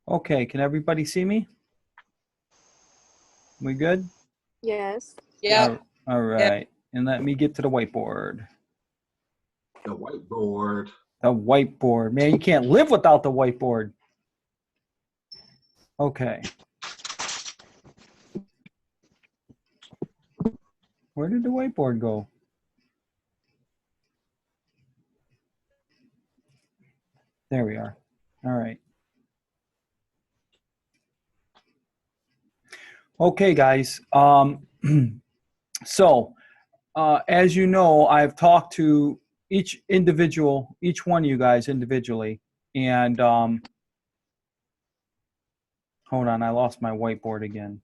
Okay, can everybody see me? We good? Yes. Yeah. All right. And let me get to the whiteboard. The whiteboard. The whiteboard. Man, you can't live without the whiteboard. Okay. Where did the whiteboard go? There we are. All right. Okay, guys. So, as you know, I've talked to each one of you guys individually, and hold on, I lost my whiteboard again.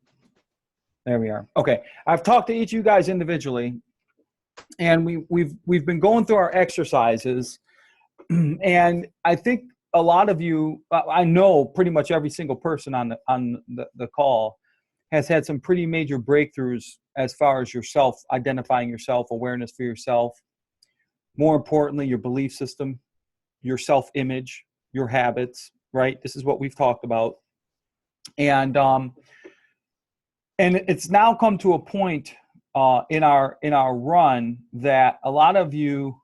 There we are. Okay, I've talked to each of you guys individually, and we've been going through our exercises, and I think a lot of you, I know pretty much every single person on the call has had some pretty major breakthroughs as far as yourself, identifying yourself, awareness for yourself. More importantly, your belief system, your self-image, your habits, right? This is what we've talked about. And it's now come to a point in our run that a lot of you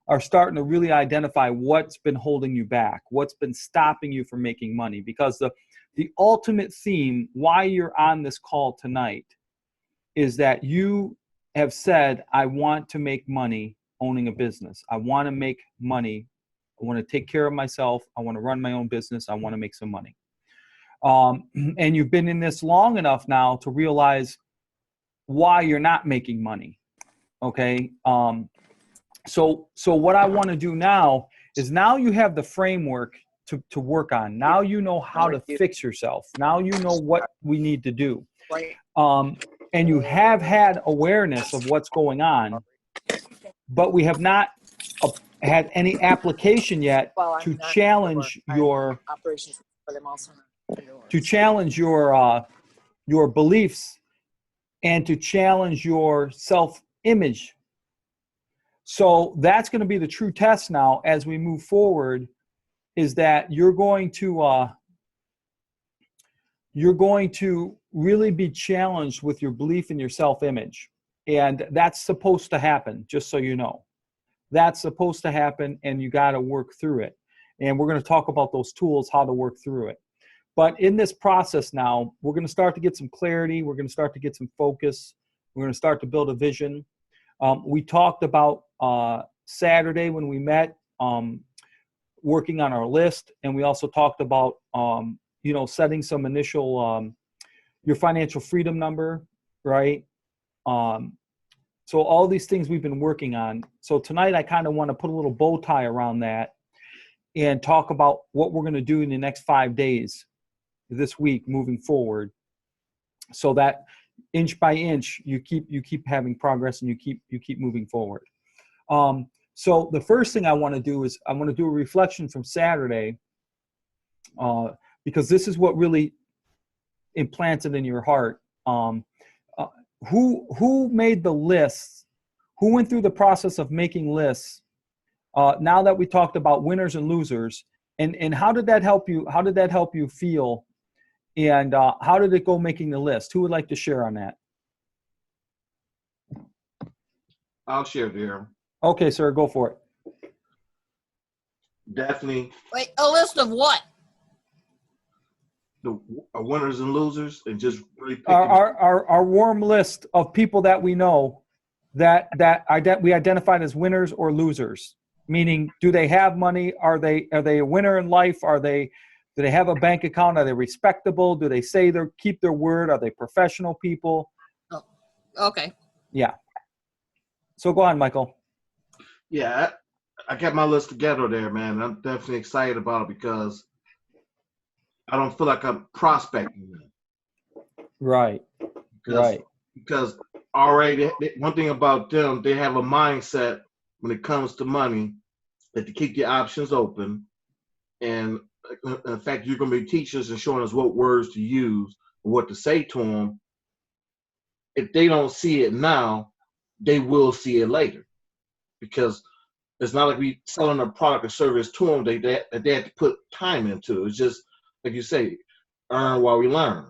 are starting to really identify what's been holding you back, what's been stopping you from making money. Because the ultimate theme, why you're on this call tonight, is that you have said, I want to make money owning a business. I want to make money. I want to take care of myself. I want to run my own business. I want to make some money. And you've been in this long enough now to realize why you're not making money. Okay. So what I want to do now is, now you have the framework to work on. Now you know how to fix yourself. Now you know what we need to do. And you have had awareness of what's going on, but we have not had any application yet to challenge your beliefs and to challenge your self-image. So that's going to be the true test now as we move forward, is that you're going to really be challenged with your belief in your self-image. And that's supposed to happen, just so you know. That's supposed to happen, and you got to work through it. And we're going to talk about those tools, how to work through it. But in this process now, we're going to start to get some clarity. We're going to start to get some focus. We're going to start to build a vision. We talked about Saturday when we met, working on our list. And we also talked about, setting some initial, your financial freedom number, right? So all these things we've been working on. So tonight I kind of want to put a little bow tie around that and talk about what we're going to do in the next 5 days this week moving forward, so that inch by inch you keep having progress and you keep moving forward. So the first thing I want to do is I want to do a reflection from Saturday, because this is what really implanted in your heart. Who made the lists? Who went through the process of making lists? Now that we talked about winners and losers, and how did that help you? How did that help you feel? And how did it go making the list? Who would like to share on that? I'll share there. Okay, sir, go for it. Definitely. Wait, a list of what? The winners and losers, and just really picking our warm list of people that we know that we identified as winners or losers. Meaning, do they have money? Are they a winner in life? Do they have a bank account? Are they respectable? Do they say they keep their word? Are they professional people? Oh, okay. Yeah. So go on, Michael. Yeah, I got my list together there, man. I'm definitely excited about it because I don't feel like I'm prospecting them. Right. Because already, one thing about them, they have a mindset when it comes to money that to keep the options open. And in fact, you're going to be teachers and showing us what words to use and what to say to them. If they don't see it now, they will see it later. Because it's not like we selling a product or service to them they have to put time into. It's just like you say, earn while we learn.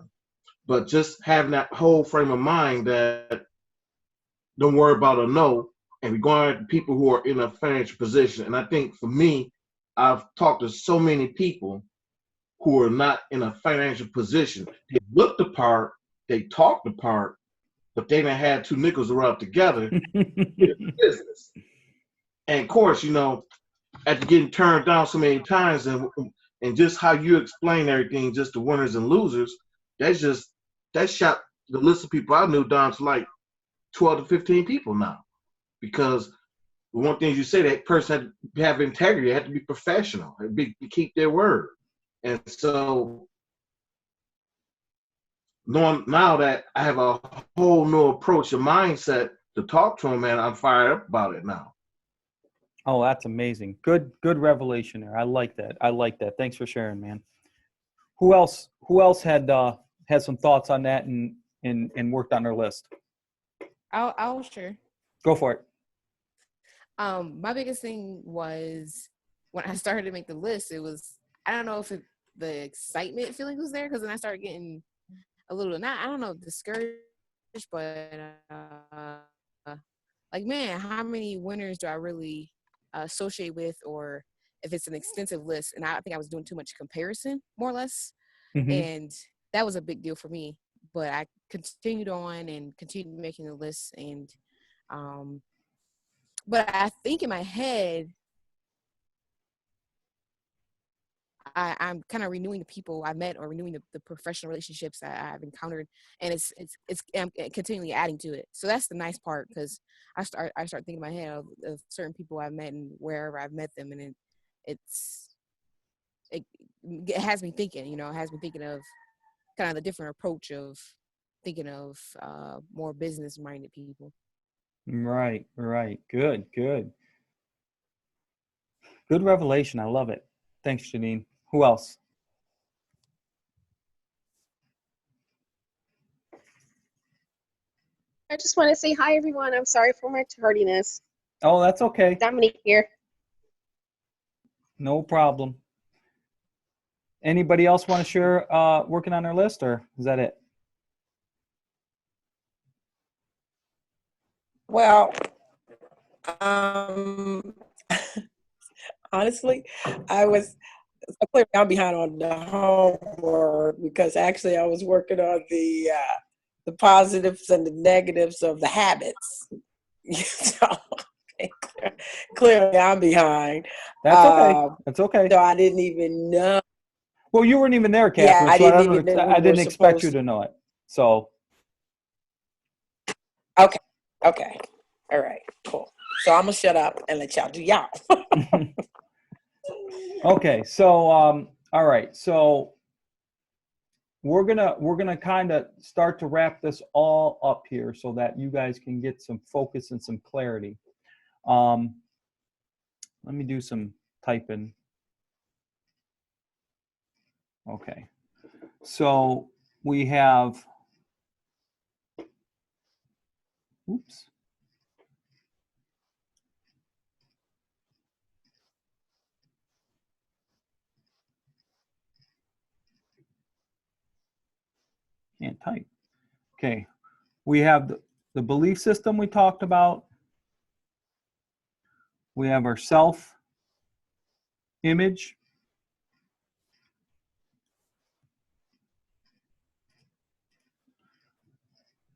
But just having that whole frame of mind that don't worry about a no, and we're going at people who are in a financial position. And I think for me, I've talked to so many people who are not in a financial position. They look the part, they talk the part, but they done had two nickels to rub together in business. And of course, after getting turned down so many times, and just how you explain everything, just the winners and losers, that shot the list of people I knew down to like 12 to 15 people now. Because the one thing you say, that person had to have integrity, had to be professional, keep their word. And so knowing now that I have a whole new approach, a mindset to talk to them, man, I'm fired up about it now. Oh, that's amazing. Good revelation there. I like that. Thanks for sharing, man. Who else had some thoughts on that and worked on their list? I'll share. Go for it. My biggest thing was when I started to make the list, it was, I don't know if the excitement feeling was there, because then I started getting a little, I don't know, discouraged, but like, man, how many winners do I really associate with, or if it's an extensive list? And I think I was doing too much comparison, more or less. Mm-hmm. And that was a big deal for me. But I continued on and continued making the list. And but I think in my head, I'm kind of renewing the people I met, or renewing the professional relationships that I've encountered, and I'm continually adding to it. So that's the nice part, because I start thinking in my head of certain people I've met and wherever I've met them, and it has me thinking. It has me thinking of kind of the different approach of thinking of more business-minded people. Right. Good revelation. I love it. Thanks, Janine. Who else? I just want to say hi, everyone. I'm sorry for my tardiness. Oh, that's okay. Dominique here. No problem. Anybody else want to share working on their list, or is that it? Well, honestly, clearly I'm behind on the homework, because actually I was working on the positives and the negatives of the habits. So clearly I'm behind. That's okay. That's okay. So I didn't even know. Well, you weren't even there, Catherine. Yeah, I so didn't even know I didn't expect you to know it. So. Okay. All right. Cool. So I'm gonna shut up and let y'all do y'all. Okay. So all right. So we're gonna kind of start to wrap this all up here, so that you guys can get some focus and some clarity. Let me do some typing. Okay. So we have. Oops. Can't type. Okay. We have the belief system we talked about. We have our self-image.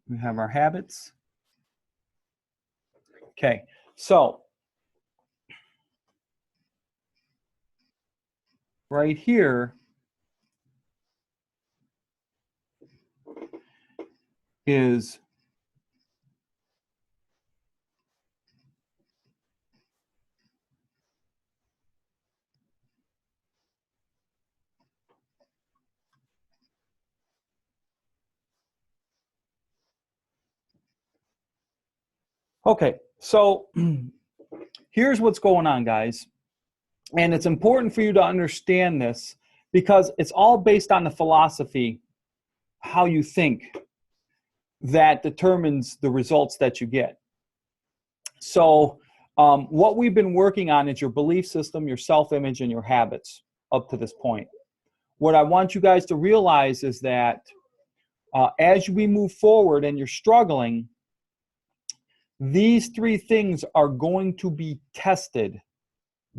We have our habits. Okay. So right here is okay. So here's what's going on, guys. And it's important for you to understand this, because it's all based on the philosophy, how you think, that determines the results that you get. So what we've been working on is your belief system, your self-image, and your habits up to this point. what I want you guys to realize is that as we move forward and you're struggling, these three things are going to be tested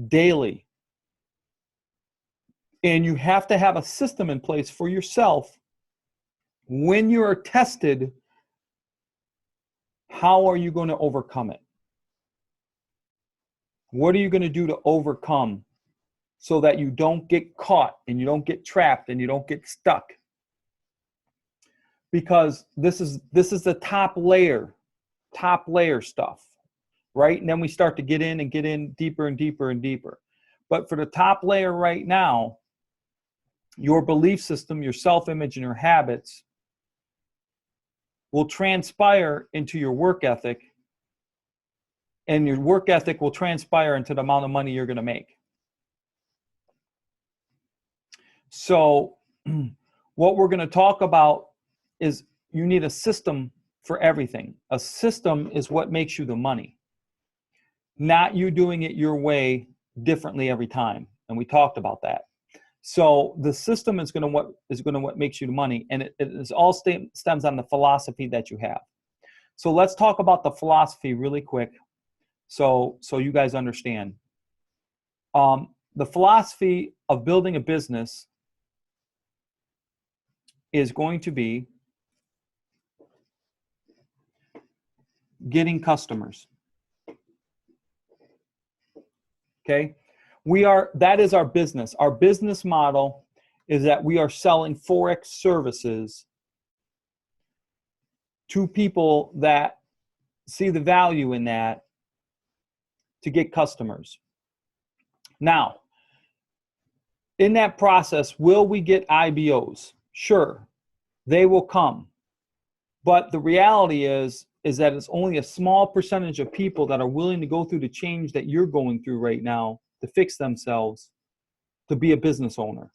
daily. And you have to have a system in place for yourself. When you are tested, how are you going to overcome it? What are you going to do to overcome so that you don't get caught and you don't get trapped and you don't get stuck? Because this is the top layer stuff, right? And then we start to get in deeper and deeper and deeper. But for the top layer right now, your belief system, your self-image, and your habits will transpire into your work ethic, and your work ethic will transpire into the amount of money you're going to make. So what we're going to talk about is you need a system for everything. A system is what makes you the money, not you doing it your way differently every time. And we talked about that. So the system is going to what makes you the money, and it is all stems on the philosophy that you have. So let's talk about the philosophy really quick, so you guys understand. The philosophy of building a business is going to be getting customers. Okay? That is our business. Our business model is that we are selling Forex services to people that see the value in that to get customers. Now, in that process, will we get IBOs? Sure, they will come. But the reality is that it's only a small percentage of people that are willing to go through the change that you're going through right now to fix themselves to be a business owner.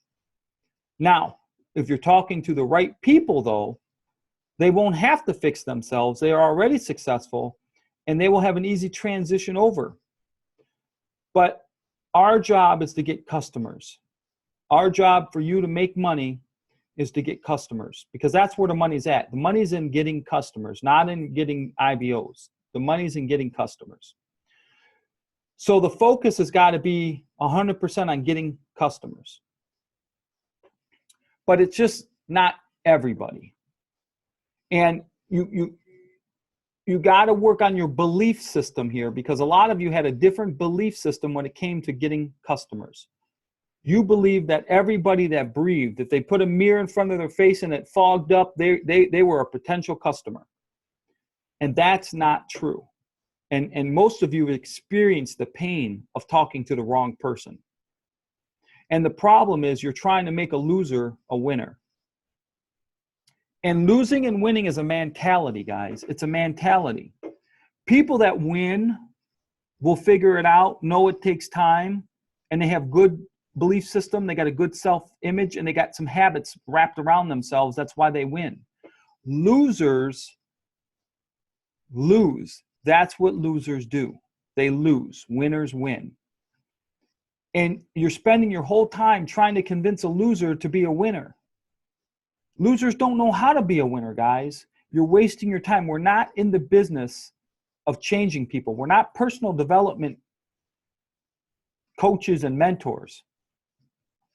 Now, if you're talking to the right people, though, they won't have to fix themselves. They are already successful, and they will have an easy transition over. But our job is to get customers. Our job for you to make money is to get customers, because that's where the money's at. The money's in getting customers, not in getting IBOs. The money's in getting customers. So the focus has got to be 100% on getting customers. But it's just not everybody. And you got to work on your belief system here, because a lot of you had a different belief system when it came to getting customers. You believe that everybody that breathed, if they put a mirror in front of their face and it fogged up, they were a potential customer. And that's not true. And most of you experience the pain of talking to the wrong person. And the problem is you're trying to make a loser a winner. And losing and winning is a mentality, guys. It's a mentality. People that win will figure it out, know it takes time, and they have good belief system, they got a good self-image, and they got some habits wrapped around themselves. That's why they win. Losers lose. That's what losers do. They lose. Winners win. And you're spending your whole time trying to convince a loser to be a winner. Losers don't know how to be a winner, guys. You're wasting your time. We're not in the business of changing people. We're not personal development coaches and mentors.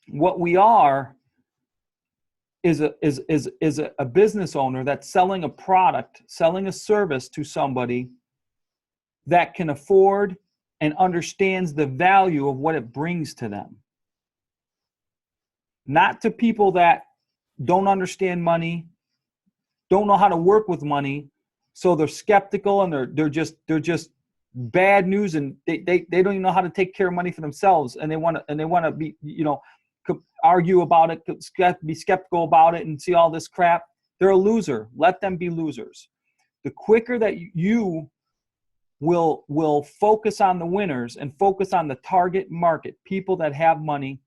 What we are is a business owner that's selling a product, selling a service to somebody that can afford and understands the value of what it brings to them. Not to people that don't understand money, don't know how to work with money, so they're skeptical and they're just bad news, and they don't even know how to take care of money for themselves, and they want to be, argue about it, be skeptical about it, and see all this crap. They're a loser. Let them be losers. The quicker that you will focus on the winners and focus on the target market, people that have money,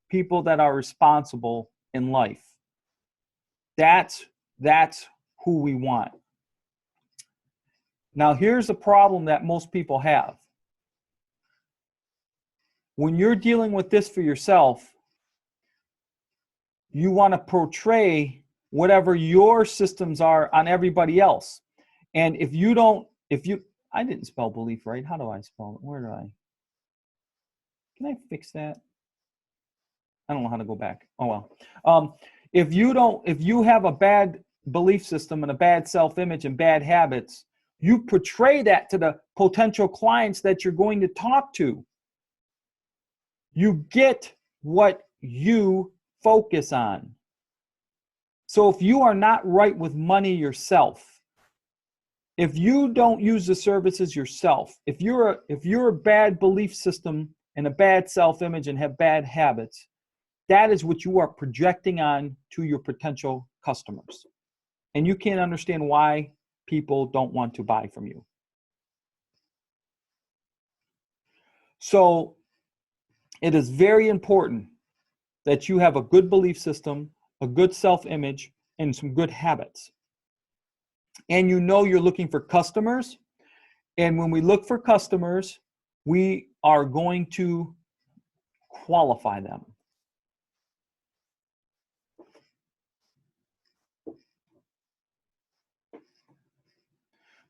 people that are responsible in life. That's who we want. Now, here's a problem that most people have. When you're dealing with this for yourself, you want to portray whatever your systems are on everybody else. And if you don't, I didn't spell belief right. How do I spell it? Where do I? Can I fix that? I don't know how to go back. Oh well. If you have a bad belief system and a bad self-image and bad habits, you portray that to the potential clients that you're going to talk to. You get what you focus on. So if you are not right with money yourself, if you don't use the services yourself, if you're a bad belief system and a bad self-image and have bad habits, that is what you are projecting on to your potential customers. And you can't understand why people don't want to buy from you. So it is very important that you have a good belief system, a good self-image, and some good habits. And you know you're looking for customers. And when we look for customers, we are going to qualify them.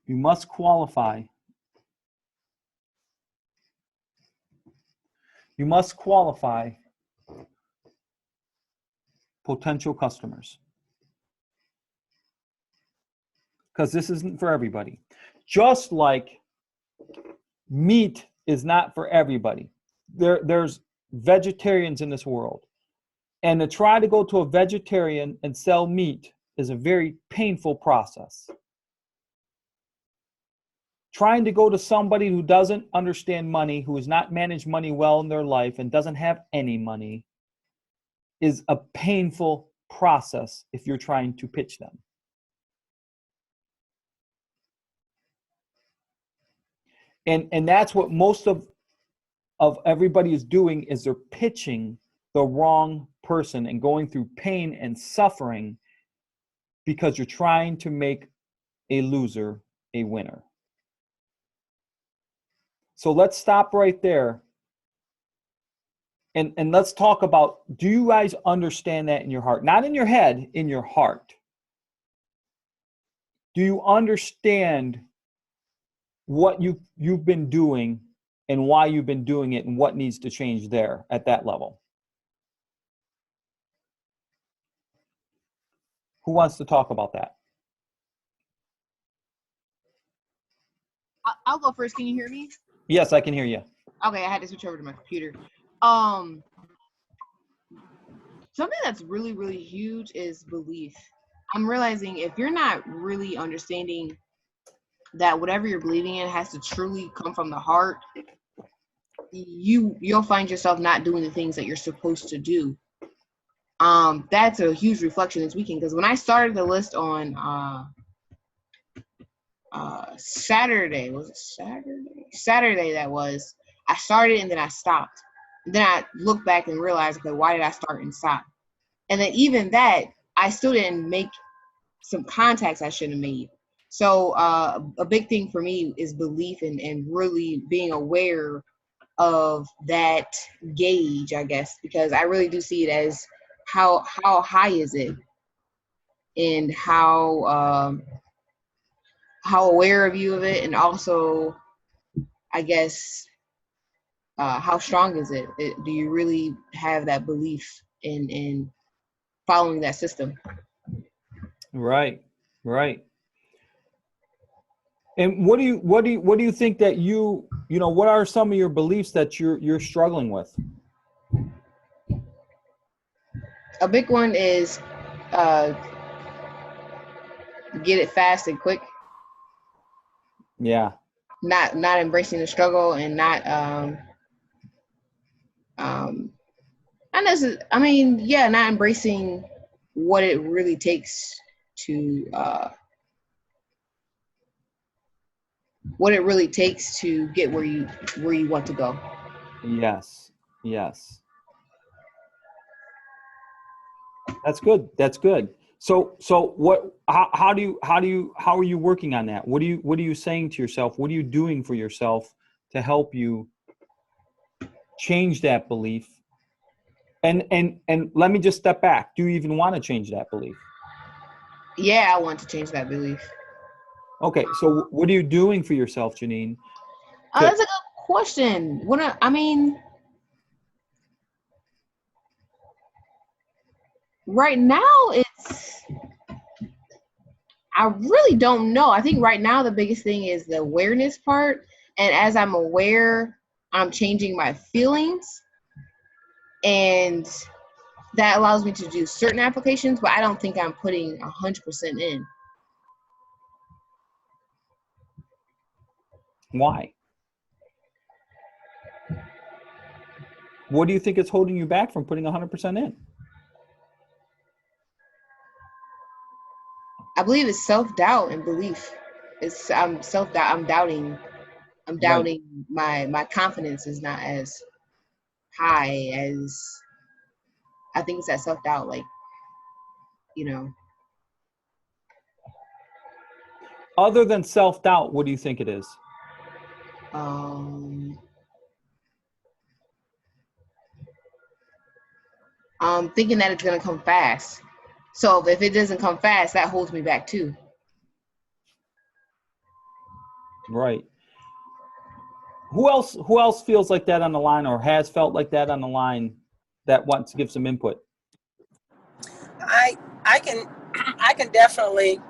You must qualify. You must qualify potential customers. Because this isn't for everybody. Just like meat is not for everybody. There's vegetarians in this world. And to try to go to a vegetarian and sell meat is a very painful process. Trying to go to somebody who doesn't understand money, who has not managed money well in their life and doesn't have any money is a painful process if you're trying to pitch them. And that's what most of everybody is doing, is they're pitching the wrong person and going through pain and suffering because you're trying to make a loser a winner. So let's stop right there. And let's talk about, do you guys understand that in your heart? Not in your head, in your heart. Do you understand what you've been doing and why you've been doing it and what needs to change there at that level? Who wants to talk about that? I'll go first. Can you hear me? Yes, I can hear you. Okay, I had to switch over to my computer. Something that's really, really huge is belief. I'm realizing if you're not really understanding that whatever you're believing in has to truly come from the heart, you'll find yourself not doing the things that you're supposed to do. That's a huge reflection this weekend, because when I started the list on Saturday, was it Saturday? Saturday that was. I started and then I stopped. And then I looked back and realized, okay, why did I start and stop? And then even that, I still didn't make some contacts I should have made. So a big thing for me is belief and really being aware of that gauge, I guess, because I really do see it as how high is it, and how aware of you of it, and also, I guess, how strong is it? Do you really have that belief in following that system? Right. And what do you think that what are some of your beliefs that you're struggling with? A big one is get it fast and quick. Yeah. Not embracing the struggle, and not not embracing what it really takes to get where you want to go. Yes. That's good. So how are you working on that? What are you saying to yourself? What are you doing for yourself to help you change that belief And let me just step back. Do you even want to change that belief? Yeah, I want to change that belief. Okay, so what are you doing for yourself, Janine? Oh, that's a good question. I mean, right now I really don't know. I think right now the biggest thing is the awareness part. And as I'm aware, I'm changing my feelings. And that allows me to do certain applications, but I don't think I'm putting 100% in. Why? What do you think is holding you back from putting 100% in? I believe it's self-doubt and belief. I'm self-doubt. I'm doubting. My confidence is not as high as I think it's that self-doubt, like, you know. Other than self-doubt, what do you think it is? Thinking that it's gonna come fast. So if it doesn't come fast, that holds me back too. Right. Who else feels like that on the line or has felt like that on the line that wants to give some input? I can definitely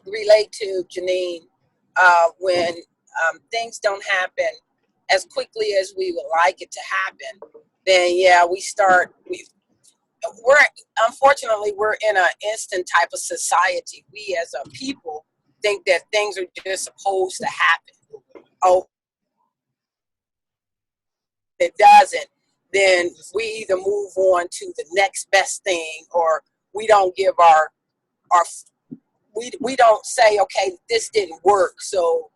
relate to Janine when things don't happen as quickly as we would like it to happen. Then yeah, unfortunately we're in an instant type of society. We as a people think that things are just supposed to happen. Oh, it doesn't, then we either move on to the next best thing, or we don't give we don't say, okay, this didn't work, so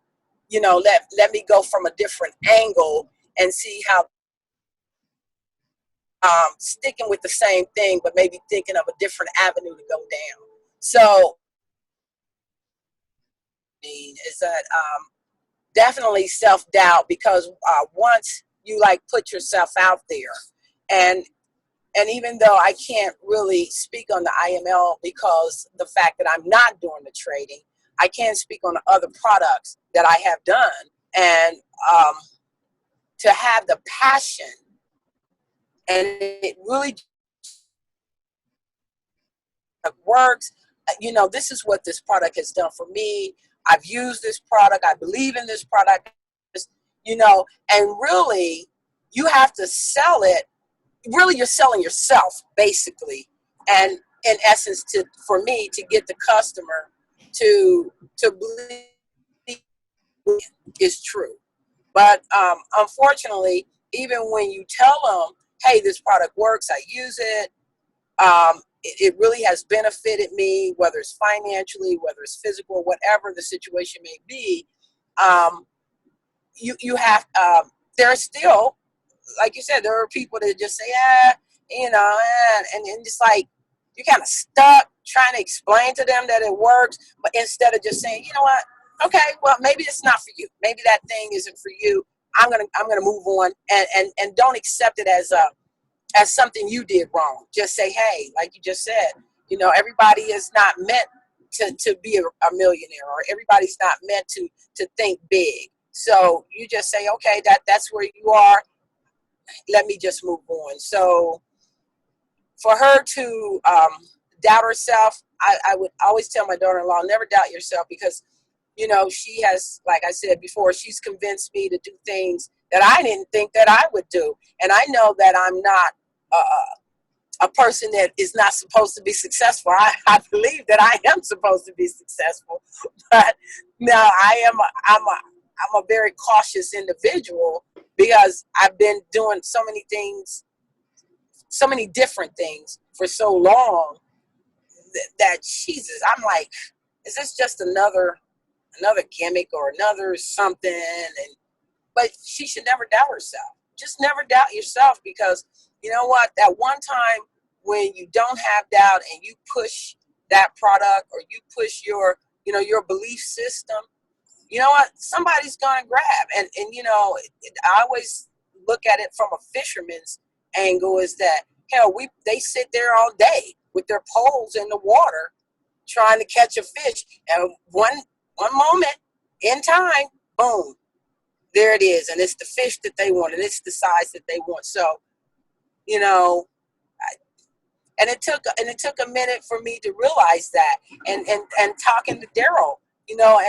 let me go from a different angle and see how sticking with the same thing, but maybe thinking of a different avenue to go down. So is that definitely self-doubt, because once you put yourself out there, and even though I can't really speak on the IML because the fact that I'm not doing the trading, I can speak on the other products that I have done, and to have the passion, and it really works. This is what this product has done for me. I've used this product. I believe in this product, and really you have to sell it. Really, you're selling yourself, basically, and in essence, for me to get the customer to believe is true. But unfortunately, even when you tell them, "Hey, this product works. I use it. It really has benefited me, whether it's financially, whether it's physical, whatever the situation may be." You have there's still, like you said, there are people that just say, and it's like you're kind of stuck trying to explain to them that it works, but instead of just saying, you know what, okay, well, maybe it's not for you, maybe that thing isn't for you, I'm gonna move on, and don't accept it as something you did wrong. Just say, hey, like you just said, everybody is not meant to be a millionaire, or everybody's not meant to think big. So you just say, okay, that's where you are. Let me just move on. So for her to doubt herself, I would always tell my daughter-in-law, never doubt yourself, because, she has, like I said before, she's convinced me to do things that I didn't think that I would do. And I know that I'm not a person that is not supposed to be successful. I believe that I am supposed to be successful, but no, I'm a very cautious individual, because I've been doing so many things, so many different things for so long that Jesus, I'm like, is this just another gimmick or another something? But she should never doubt herself. Just never doubt yourself, because you know what? That one time when you don't have doubt and you push that product, or you push your belief system, you know what? Somebody's gonna grab. And I always look at it from a fisherman's angle, is that, Hell, they sit there all day with their poles in the water trying to catch a fish. And one moment in time, boom, there it is. And it's the fish that they want, and it's the size that they want. So, you know, and it took a minute for me to realize that. And talking to Daryl, you know,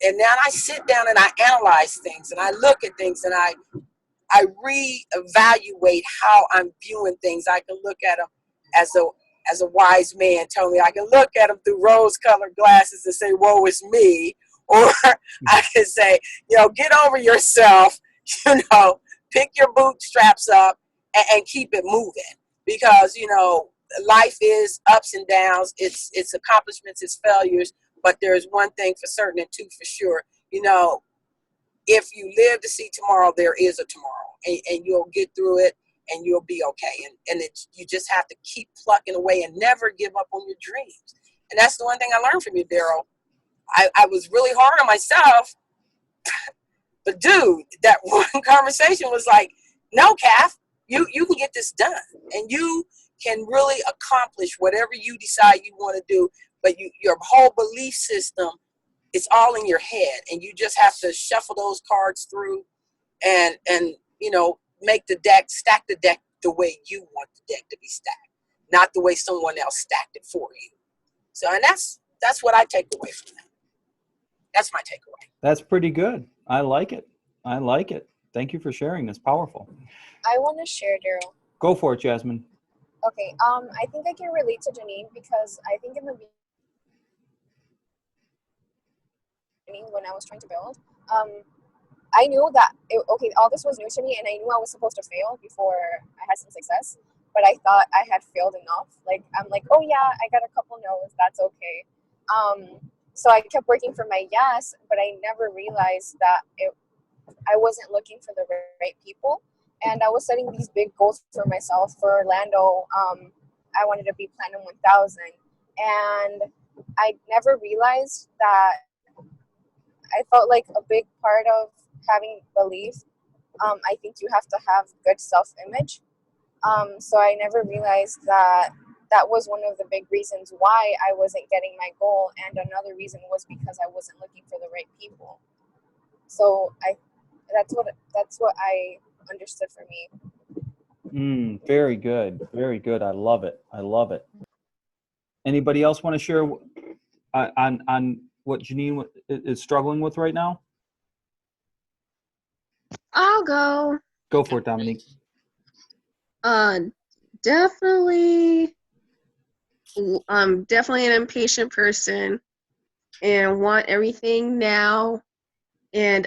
and now I sit down and I analyze things and I look at things and I reevaluate how I'm viewing things. I can look at them as a wise man told me. I can look at them through rose-colored glasses and say, "Woe is me," or I can say, you know, get over yourself. You know, pick your bootstraps up and keep it moving, because you know life is ups and downs. It's accomplishments, it's failures, but there's one thing for certain and two for sure. You know, if you live to see tomorrow, there is a tomorrow, and you'll get through it, and you'll be okay. And you just have to keep plucking away and never give up on your dreams. And that's the one thing I learned from you, Daryl. I was really hard on myself, but dude, that one conversation was like, no, Kath, you can get this done, and you can really accomplish whatever you decide you want to do. But your whole belief system, it's all in your head, and you just have to shuffle those cards through and you know, make the deck, stack the deck the way you want the deck to be stacked, not the way someone else stacked it for you. So, and that's what I take away from that. That's my takeaway. That's pretty good. I like it. I like it. Thank you for sharing. That's powerful. I want to share, Daryl. Go for it, Jasmine. Okay. I think I can relate to Janine, because I think in the beginning when I was trying to build, I knew that all this was new to me, and I knew I was supposed to fail before I had some success. But I thought I had failed enough. Like, I'm like, oh yeah, I got a couple no's. That's okay. So I kept working for my yes, but I never realized that I wasn't looking for the right people. And I was setting these big goals for myself. For Orlando, I wanted to be Platinum 1000. And I never realized that I felt like a big part of having belief, I think you have to have good self-image. So I never realized that was one of the big reasons why I wasn't getting my goal. And another reason was because I wasn't looking for the right people. So that's what I understood for me. Very good. Very good. I love it. I love it. Anybody else want to share on what Janine is struggling with right now? I'll go. Go for it, Dominique. Definitely. I'm definitely an impatient person and want everything now. And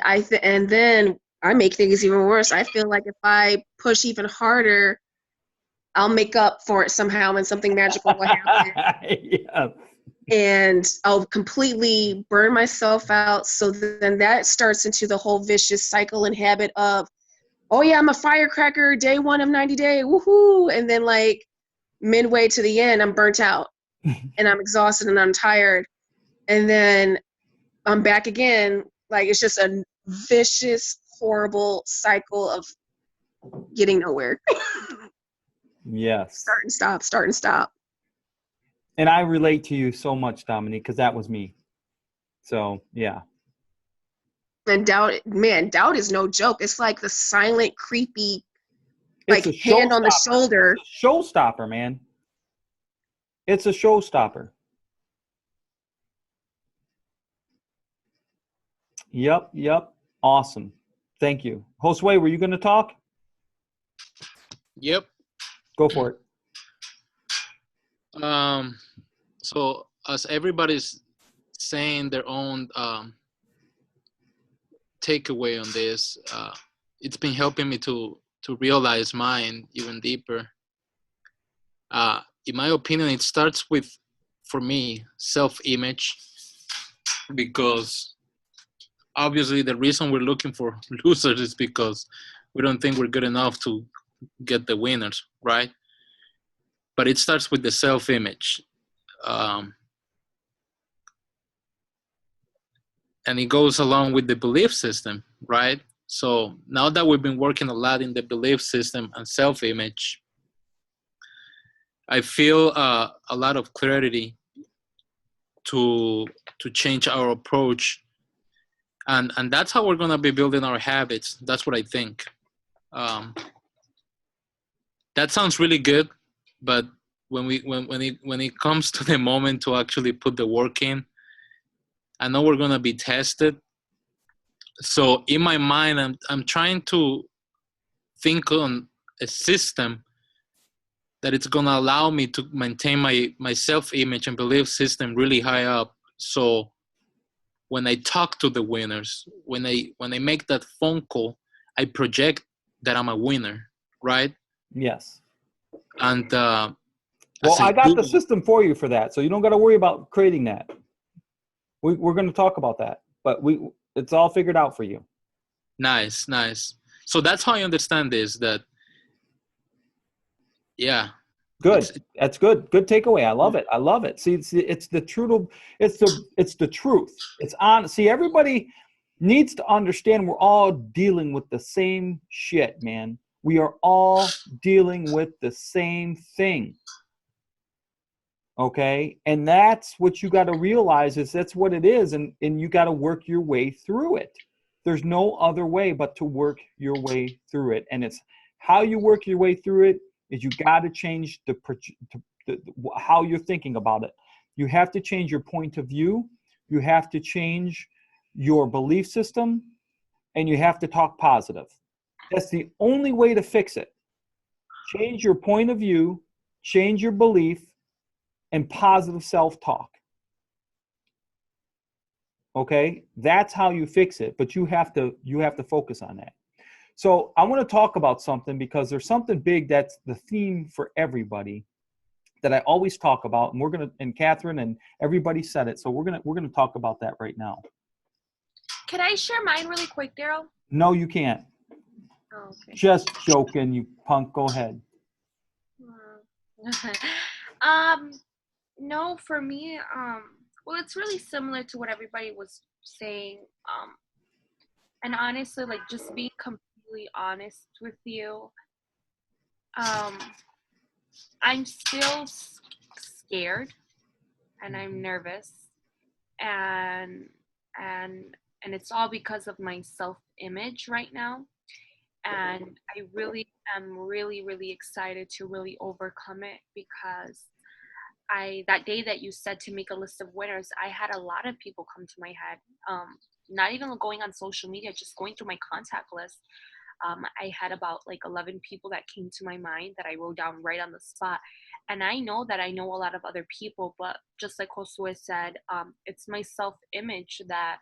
then I make things even worse. I feel like if I push even harder, I'll make up for it somehow, and something magical will happen. Yeah. And I'll completely burn myself out. So then that starts into the whole vicious cycle and habit of, oh yeah, I'm a firecracker, day 1 of 90 days, woohoo. And then like midway to the end, I'm burnt out and I'm exhausted and I'm tired. And then I'm back again. Like, it's just a vicious, horrible cycle of getting nowhere. Yes. Start and stop. And I relate to you so much, Dominique, because that was me. So, yeah. And doubt is no joke. It's like the silent, creepy, It's like a hand on the shoulder. It's a showstopper, man. It's a showstopper. Yep. Awesome. Thank you. Josue, were you going to talk? Yep. Go for it. So as everybody's saying their own takeaway on this, it's been helping me to realize mine even deeper. In my opinion, it starts with, for me, self-image, because obviously the reason we're looking for losers is because we don't think we're good enough to get the winners, right? But it starts with the self-image. And it goes along with the belief system, right? So now that we've been working a lot in the belief system and self-image, I feel a lot of clarity to change our approach, and that's how we're gonna be building our habits. That's what I think. That sounds really good, but when it comes to the moment to actually put the work in, I know we're gonna be tested. So in my mind, I'm trying to think on a system that it's gonna allow me to maintain my self-image and belief system really high up. So when I talk to the winners, when I make that phone call, I project that I'm a winner, right? Yes. And well, I got the system for you for that, so you don't got to worry about creating that. We're going to talk about that, but it's all figured out for you. Nice. So that's how I understand this. That, yeah. Good. That's good. Good takeaway. I love it. See, it's the truth. It's the truth. It's on. See, everybody needs to understand we're all dealing with the same shit, man. We are all dealing with the same thing. Okay? And that's what you got to realize is that's what it is. And you got to work your way through it. There's no other way but to work your way through it. And it's how you work your way through it is you got to change how you're thinking about it. You have to change your point of view. You have to change your belief system. And you have to talk positive. That's the only way to fix it. Change your point of view, change your belief, and positive self-talk. Okay? That's how you fix it, but you have to focus on that. So I want to talk about something because there's something big that's the theme for everybody that I always talk about, and Catherine and everybody said it, so we're gonna talk about that right now. Could I share mine really quick, Daryl? No, you can't. Oh, okay. Just joking, you punk. Go ahead. No, for me, well, it's really similar to what everybody was saying. And honestly, like, just being completely honest with you, I'm still scared and I'm nervous, and it's all because of my self-image right now. And I really am really excited to really overcome it, because that day that you said to make a list of winners, I had a lot of people come to my head, not even going on social media, just going through my contact list. I had about like 11 people that came to my mind that I wrote down right on the spot. And I know that I know a lot of other people, but just like Josue said, it's my self-image that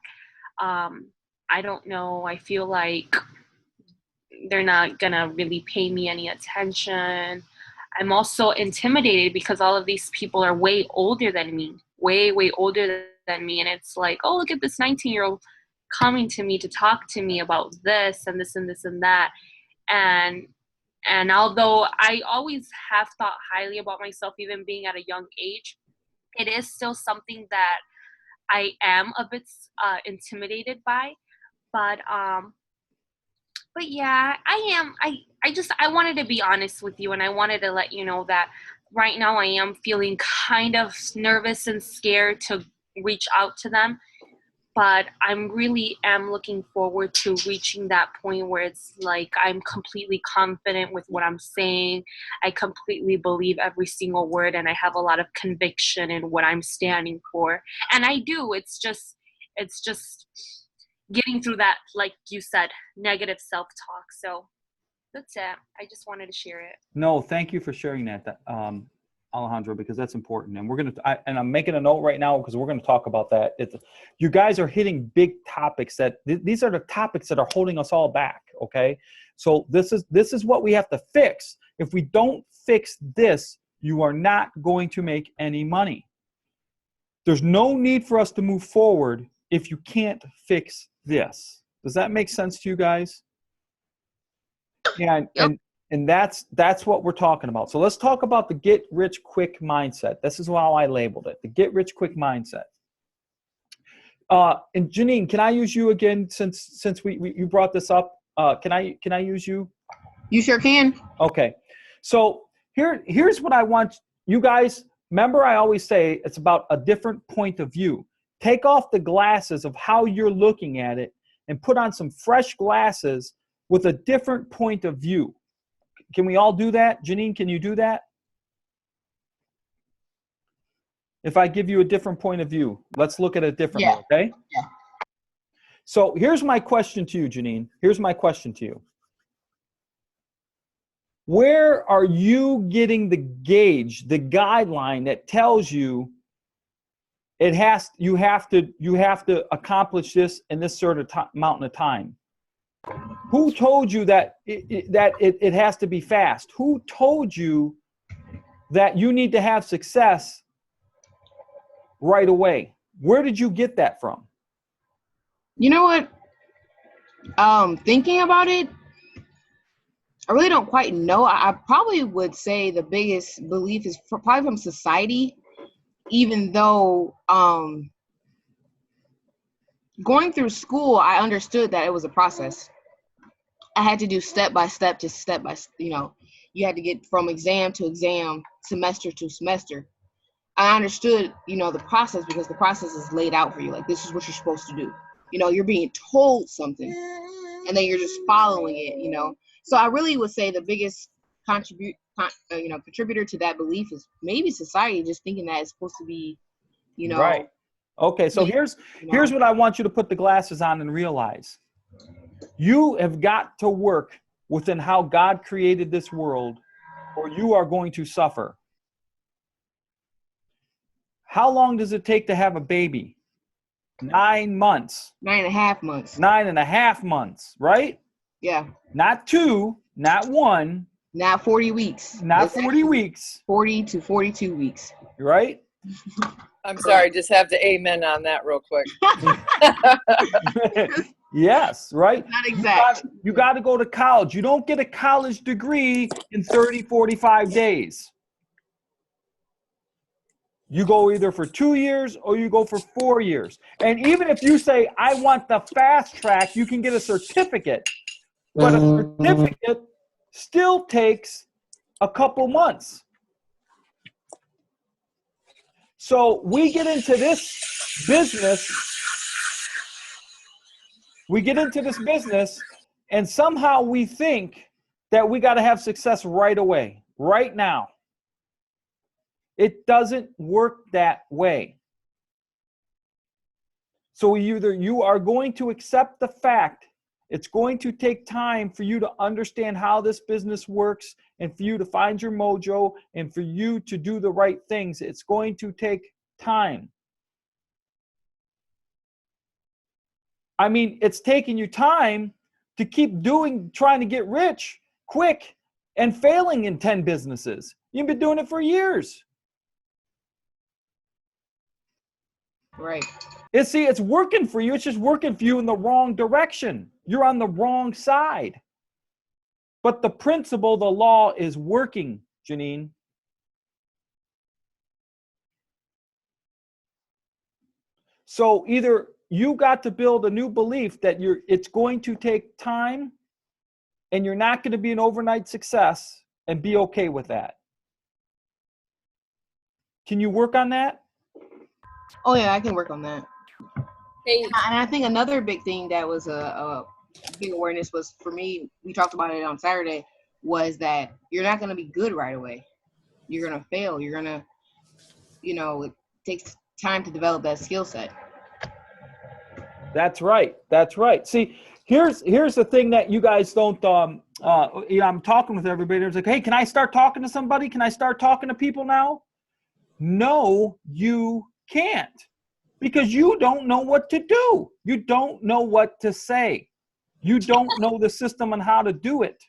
I don't know. I feel like they're not gonna really pay me any attention. I'm also intimidated because all of these people are way older than me, way older than me. And it's like, oh, look at this 19-year-old coming to me to talk to me about this and this and this and that. And although I always have thought highly about myself, even being at a young age, it is still something that I am a bit intimidated by. But yeah, I wanted to be honest with you, and I wanted to let you know that right now I am feeling kind of nervous and scared to reach out to them. But I'm really am looking forward to reaching that point where it's like I'm completely confident with what I'm saying. I completely believe every single word, and I have a lot of conviction in what I'm standing for. And I do. It's just getting through that, like you said, negative self-talk. So that's it. I just wanted to share it. No, thank you for sharing that, Alejandro, because that's important. And I'm making a note right now because we're going to talk about that. You guys are hitting big topics these are the topics that are holding us all back. Okay. So this is what we have to fix. If we don't fix this, you are not going to make any money. There's no need for us to move forward if you can't fix this. Does that make sense to you guys? And that's what we're talking about. So let's talk about the get rich quick mindset. This is how I labeled it, the get rich quick mindset. And Janine, can I use you again since you brought this up? Can I use you? You sure can. Okay. So here's what I want you guys, remember I always say it's about a different point of view. Take off the glasses of how you're looking at it and put on some fresh glasses with a different point of view. Can we all do that? Janine, can you do that? If I give you a different point of view, let's look at it differently, Yeah. okay? Yeah. So here's my question to you, Janine. Here's my question to you. Where are you getting the gauge, the guideline that tells you you have to accomplish this in this sort of amount of time? Who told you that it has to be fast? Who told you that you need to have success right away? Where did you get that from? You know what? Thinking about it, I really don't quite know. I probably would say the biggest belief is probably from society, even though going through school, I understood that it was a process. I had to do step by step, just step by, you had to get from exam to exam, semester to semester. I understood, the process because the process is laid out for you. Like, this is what you're supposed to do. You're being told something and then you're just following it, So I really would say the biggest contributor to that belief is maybe society just thinking that it's supposed to be, Right. Okay, so here's what I want you to put the glasses on and realize. You have got to work within how God created this world, or you are going to suffer. How long does it take to have a baby? 9 months. 9.5 months. 9.5 months, right? Yeah. Not 2, not 1. Not 40 weeks. Not 40 weeks. 40 to 42 weeks. Right? I'm sorry, just have to amen on that real quick. Yes, right? Not exact. You got to go to college. You don't get a college degree in 30, 45 days. You go either for 2 years or you go for 4 years. And even if you say, I want the fast track, you can get a certificate. But a certificate still takes a couple months. So we get into this business. And somehow we think that we got to have success right away, right now. It doesn't work that way. So either you are going to accept the fact it's going to take time for you to understand how this business works and for you to find your mojo and for you to do the right things. It's going to take time. I mean, it's taking you time to keep trying to get rich quick and failing in 10 businesses. You've been doing it for years. Right. It's working for you. It's just working for you in the wrong direction. You're on the wrong side. But the principle, the law is working, Janine. So either you got to build a new belief that it's going to take time and you're not going to be an overnight success and be okay with that. Can you work on that? Oh yeah, I can work on that. Hey. And I think another big thing that was a big awareness was for me, we talked about it on Saturday, was that you're not going to be good right away. You're going to fail. You're going to, it takes time to develop that skill set. That's right. That's right. See, here's the thing that you guys don't, I'm talking with everybody. It's like, hey, can I start talking to somebody? Can I start talking to people now? No, you can't. Because you don't know what to do. You don't know what to say. You don't know the system and how to do it.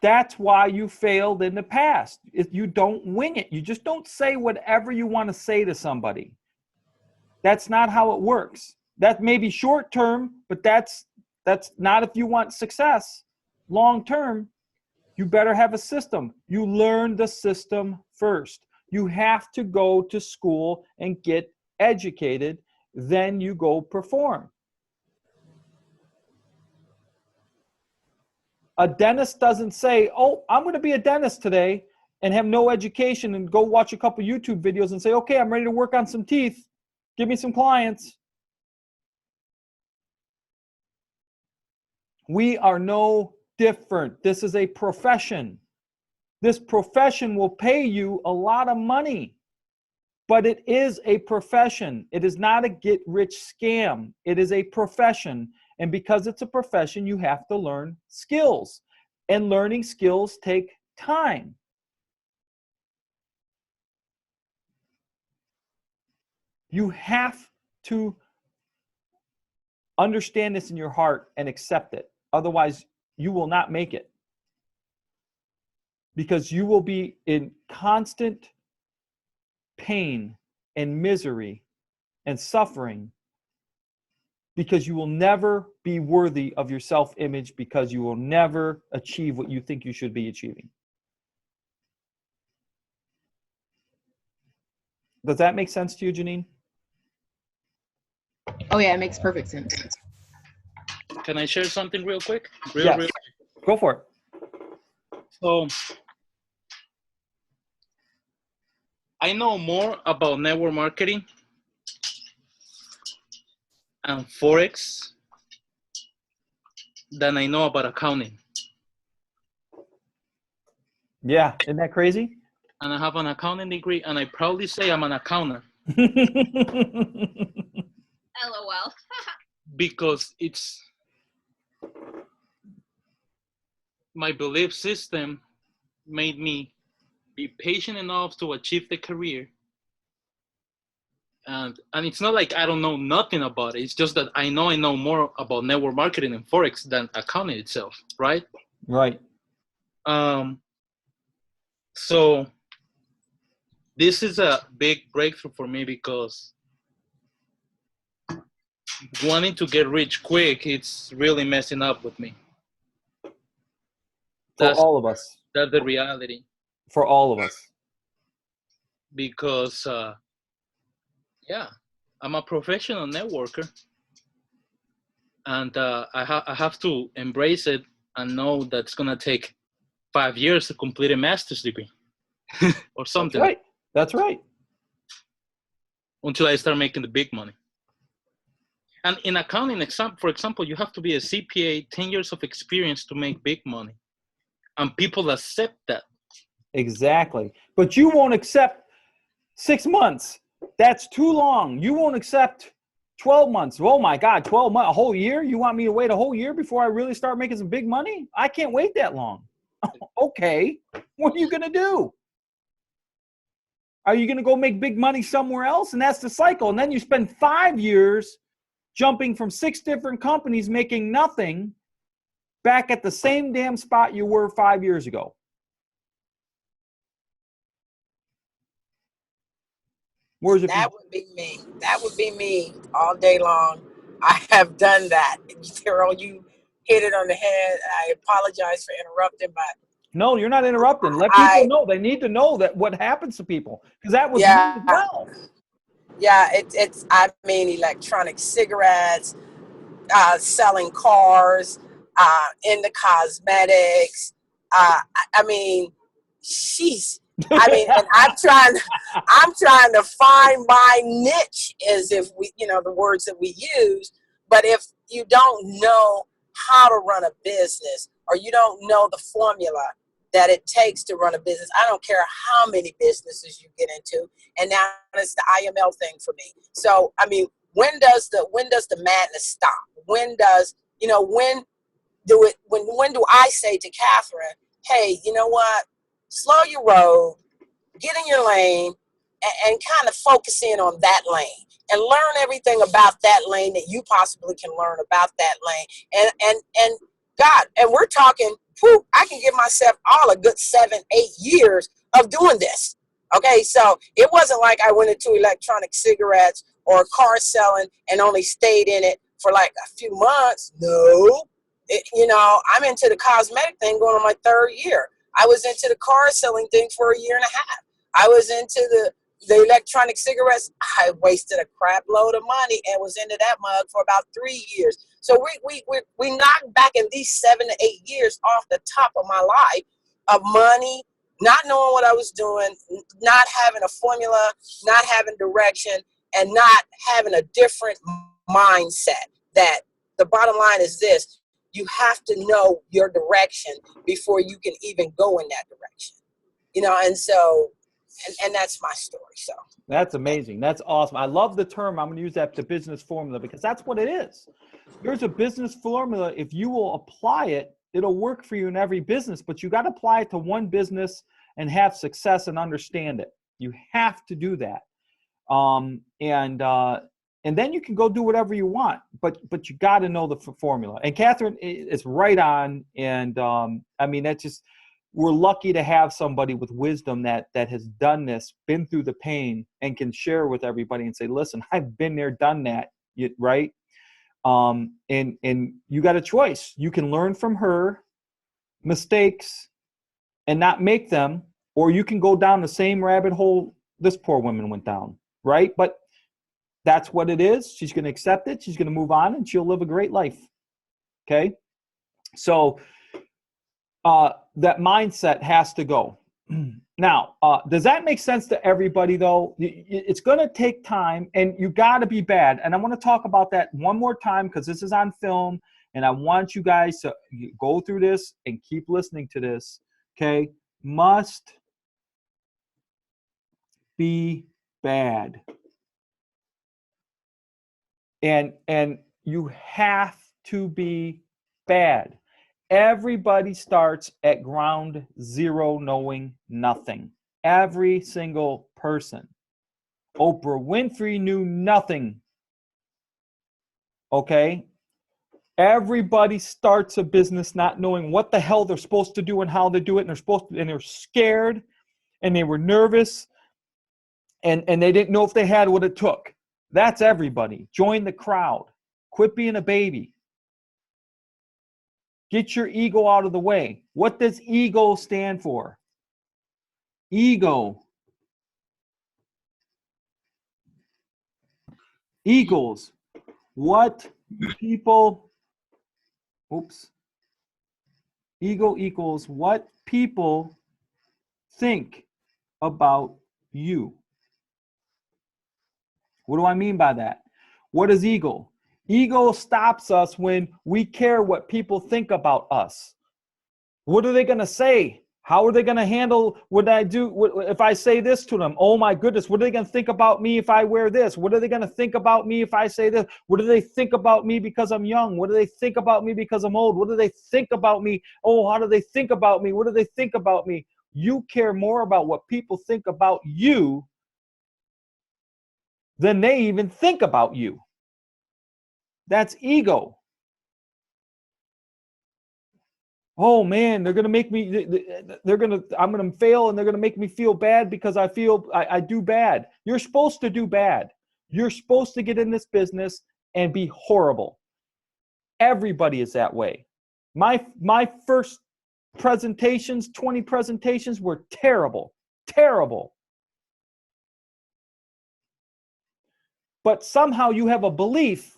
That's why you failed in the past. If you don't wing it, you just don't say whatever you want to say to somebody. That's not how it works. That may be short term, but that's not if you want success. Long term, you better have a system. You learn the system first. You have to go to school and get educated, then you go perform. A dentist doesn't say, oh, I'm going to be a dentist today and have no education and go watch a couple YouTube videos and say, okay, I'm ready to work on some teeth. Give me some clients. We are no different. This is a profession. This profession will pay you a lot of money, but it is a profession. It is not a get-rich scam. It is a profession. And because it's a profession, you have to learn skills. And learning skills take time. You have to understand this in your heart and accept it. Otherwise, you will not make it. Because you will be in constant pain and misery and suffering, because you will never be worthy of your self-image, because you will never achieve what you think you should be achieving. Does that make sense to you, Janine? Oh yeah, it makes perfect sense. Can I share something real quick? Yes. Go for it. So I know more about network marketing and Forex than I know about accounting. Yeah, isn't that crazy? And I have an accounting degree, and I proudly say I'm an accountant. LOL. Because it's my belief system made me be patient enough to achieve the career. And it's not like I don't know nothing about it. It's just that I know more about network marketing and Forex than accounting itself, right? Right. So this is a big breakthrough for me, because wanting to get rich quick, it's really messing up with me. For all of us. That's the reality. For all of us. Because, yeah, I'm a professional networker. And I have to embrace it and know that it's going to take 5 years to complete a master's degree or something. That's right. That's right. Until I start making the big money. And in accounting, for example, you have to be a CPA, 10 years of experience to make big money. And people accept that. Exactly. But you won't accept 6 months. That's too long. You won't accept 12 months. Oh my God, 12 months, a whole year? You want me to wait a whole year before I really start making some big money? I can't wait that long. Okay, what are you going to do? Are you going to go make big money somewhere else? And that's the cycle. And then you spend 5 years jumping from 6 different companies making nothing, back at the same damn spot you were 5 years ago. Where's it? That would be me. That would be me all day long. I have done that. Carol, you hit it on the head. I apologize for interrupting, but no, you're not interrupting. Let people know. They need to know that what happens to people, because that was me as well. Yeah, I mean, electronic cigarettes, selling cars, into cosmetics. I mean, she's. I mean, and I'm trying to find my niche, as if we, the words that we use. But if you don't know how to run a business, or you don't know the formula that it takes to run a business, I don't care how many businesses you get into. And now it's the IML thing for me. So, I mean, when does the madness stop? When do I say to Catherine, hey, you know what? Slow your road, get in your lane, and kind of focus in on that lane and learn everything about that lane that you possibly can learn about that lane. And God, and we're talking, I can give myself all a good 7-8 years of doing this. Okay, so it wasn't like I went into electronic cigarettes or car selling and only stayed in it for like a few months. No, I'm into the cosmetic thing going on my 3rd year. I was into the car selling thing for 1.5 years. I was into the electronic cigarettes. I wasted a crap load of money and was into that mug for about 3 years. So we knocked back at least 7 to 8 years off the top of my life of money, not knowing what I was doing, not having a formula, not having direction, and not having a different mindset. That the bottom line is this: you have to know your direction before you can even go in that direction. And so, and that's my story. So That's amazing. That's awesome. I love the term. I'm going to use that, the business formula, because that's what it is. There's a business formula. If you will apply it, it'll work for you in every business, but you got to apply it to one business and have success and understand it. You have to do that. And then you can go do whatever you want, but you got to know the formula. And Catherine is right on. And I mean, that's just, we're lucky to have somebody with wisdom that has done this, been through the pain, and can share with everybody and say, listen, I've been there, done that, right? And you got a choice. You can learn from her mistakes and not make them, or you can go down the same rabbit hole this poor woman went down, right? But that's what it is. She's going to accept it. She's going to move on, and she'll live a great life. Okay? So that mindset has to go. Now, does that make sense to everybody, though? It's going to take time, and you got to be bad. And I want to talk about that one more time because this is on film, and I want you guys to go through this and keep listening to this. Okay? Must be bad. And you have to be bad. Everybody starts at ground zero knowing nothing. Every single person. Oprah Winfrey knew nothing. Okay? Everybody starts a business not knowing what the hell they're supposed to do and how they do it, and they're scared, and they were nervous, and they didn't know if they had what it took. That's everybody. Join the crowd. Quit being a baby. Get your ego out of the way. What does ego stand for? Ego. Eagles. What people, ego equals what people think about you. What do I mean by that? What is ego? Ego stops us when we care what people think about us. What are they going to say? How are they going to handle what I do if I say this to them? Oh my goodness, what are they going to think about me if I wear this? What are they going to think about me if I say this? What do they think about me because I'm young? What do they think about me because I'm old? What do they think about me? Oh, how do they think about me? What do they think about me? You care more about what people think about you than they even think about you. That's ego. Oh man, they're going to make me, I'm going to fail, and they're going to make me feel bad because I feel I do bad. You're supposed to do bad. You're supposed to get in this business and be horrible. Everybody is that way. My first presentations, 20 presentations, were terrible. Terrible. But somehow you have a belief,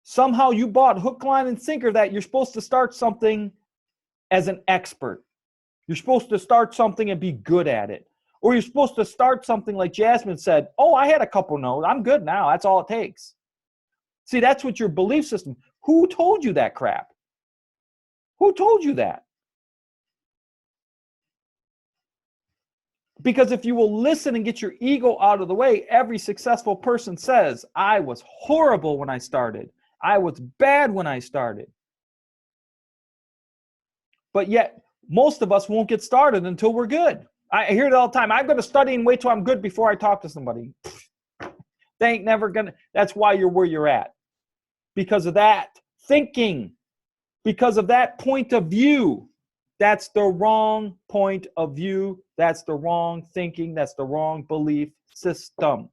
somehow you bought hook, line, and sinker that you're supposed to start something as an expert. You're supposed to start something and be good at it. Or you're supposed to start something like Jasmine said, oh, I had a couple no's. I'm good now. That's all it takes. See, that's what your belief system. Who told you that crap? Who told you that? Because if you will listen and get your ego out of the way, every successful person says, I was horrible when I started. I was bad when I started. But yet, most of us won't get started until we're good. I hear it all the time. I'm going to study and wait till I'm good before I talk to somebody. They ain't never going to. That's why you're where you're at. Because of that thinking. Because of that point of view. That's the wrong point of view. That's the wrong thinking. That's the wrong belief system.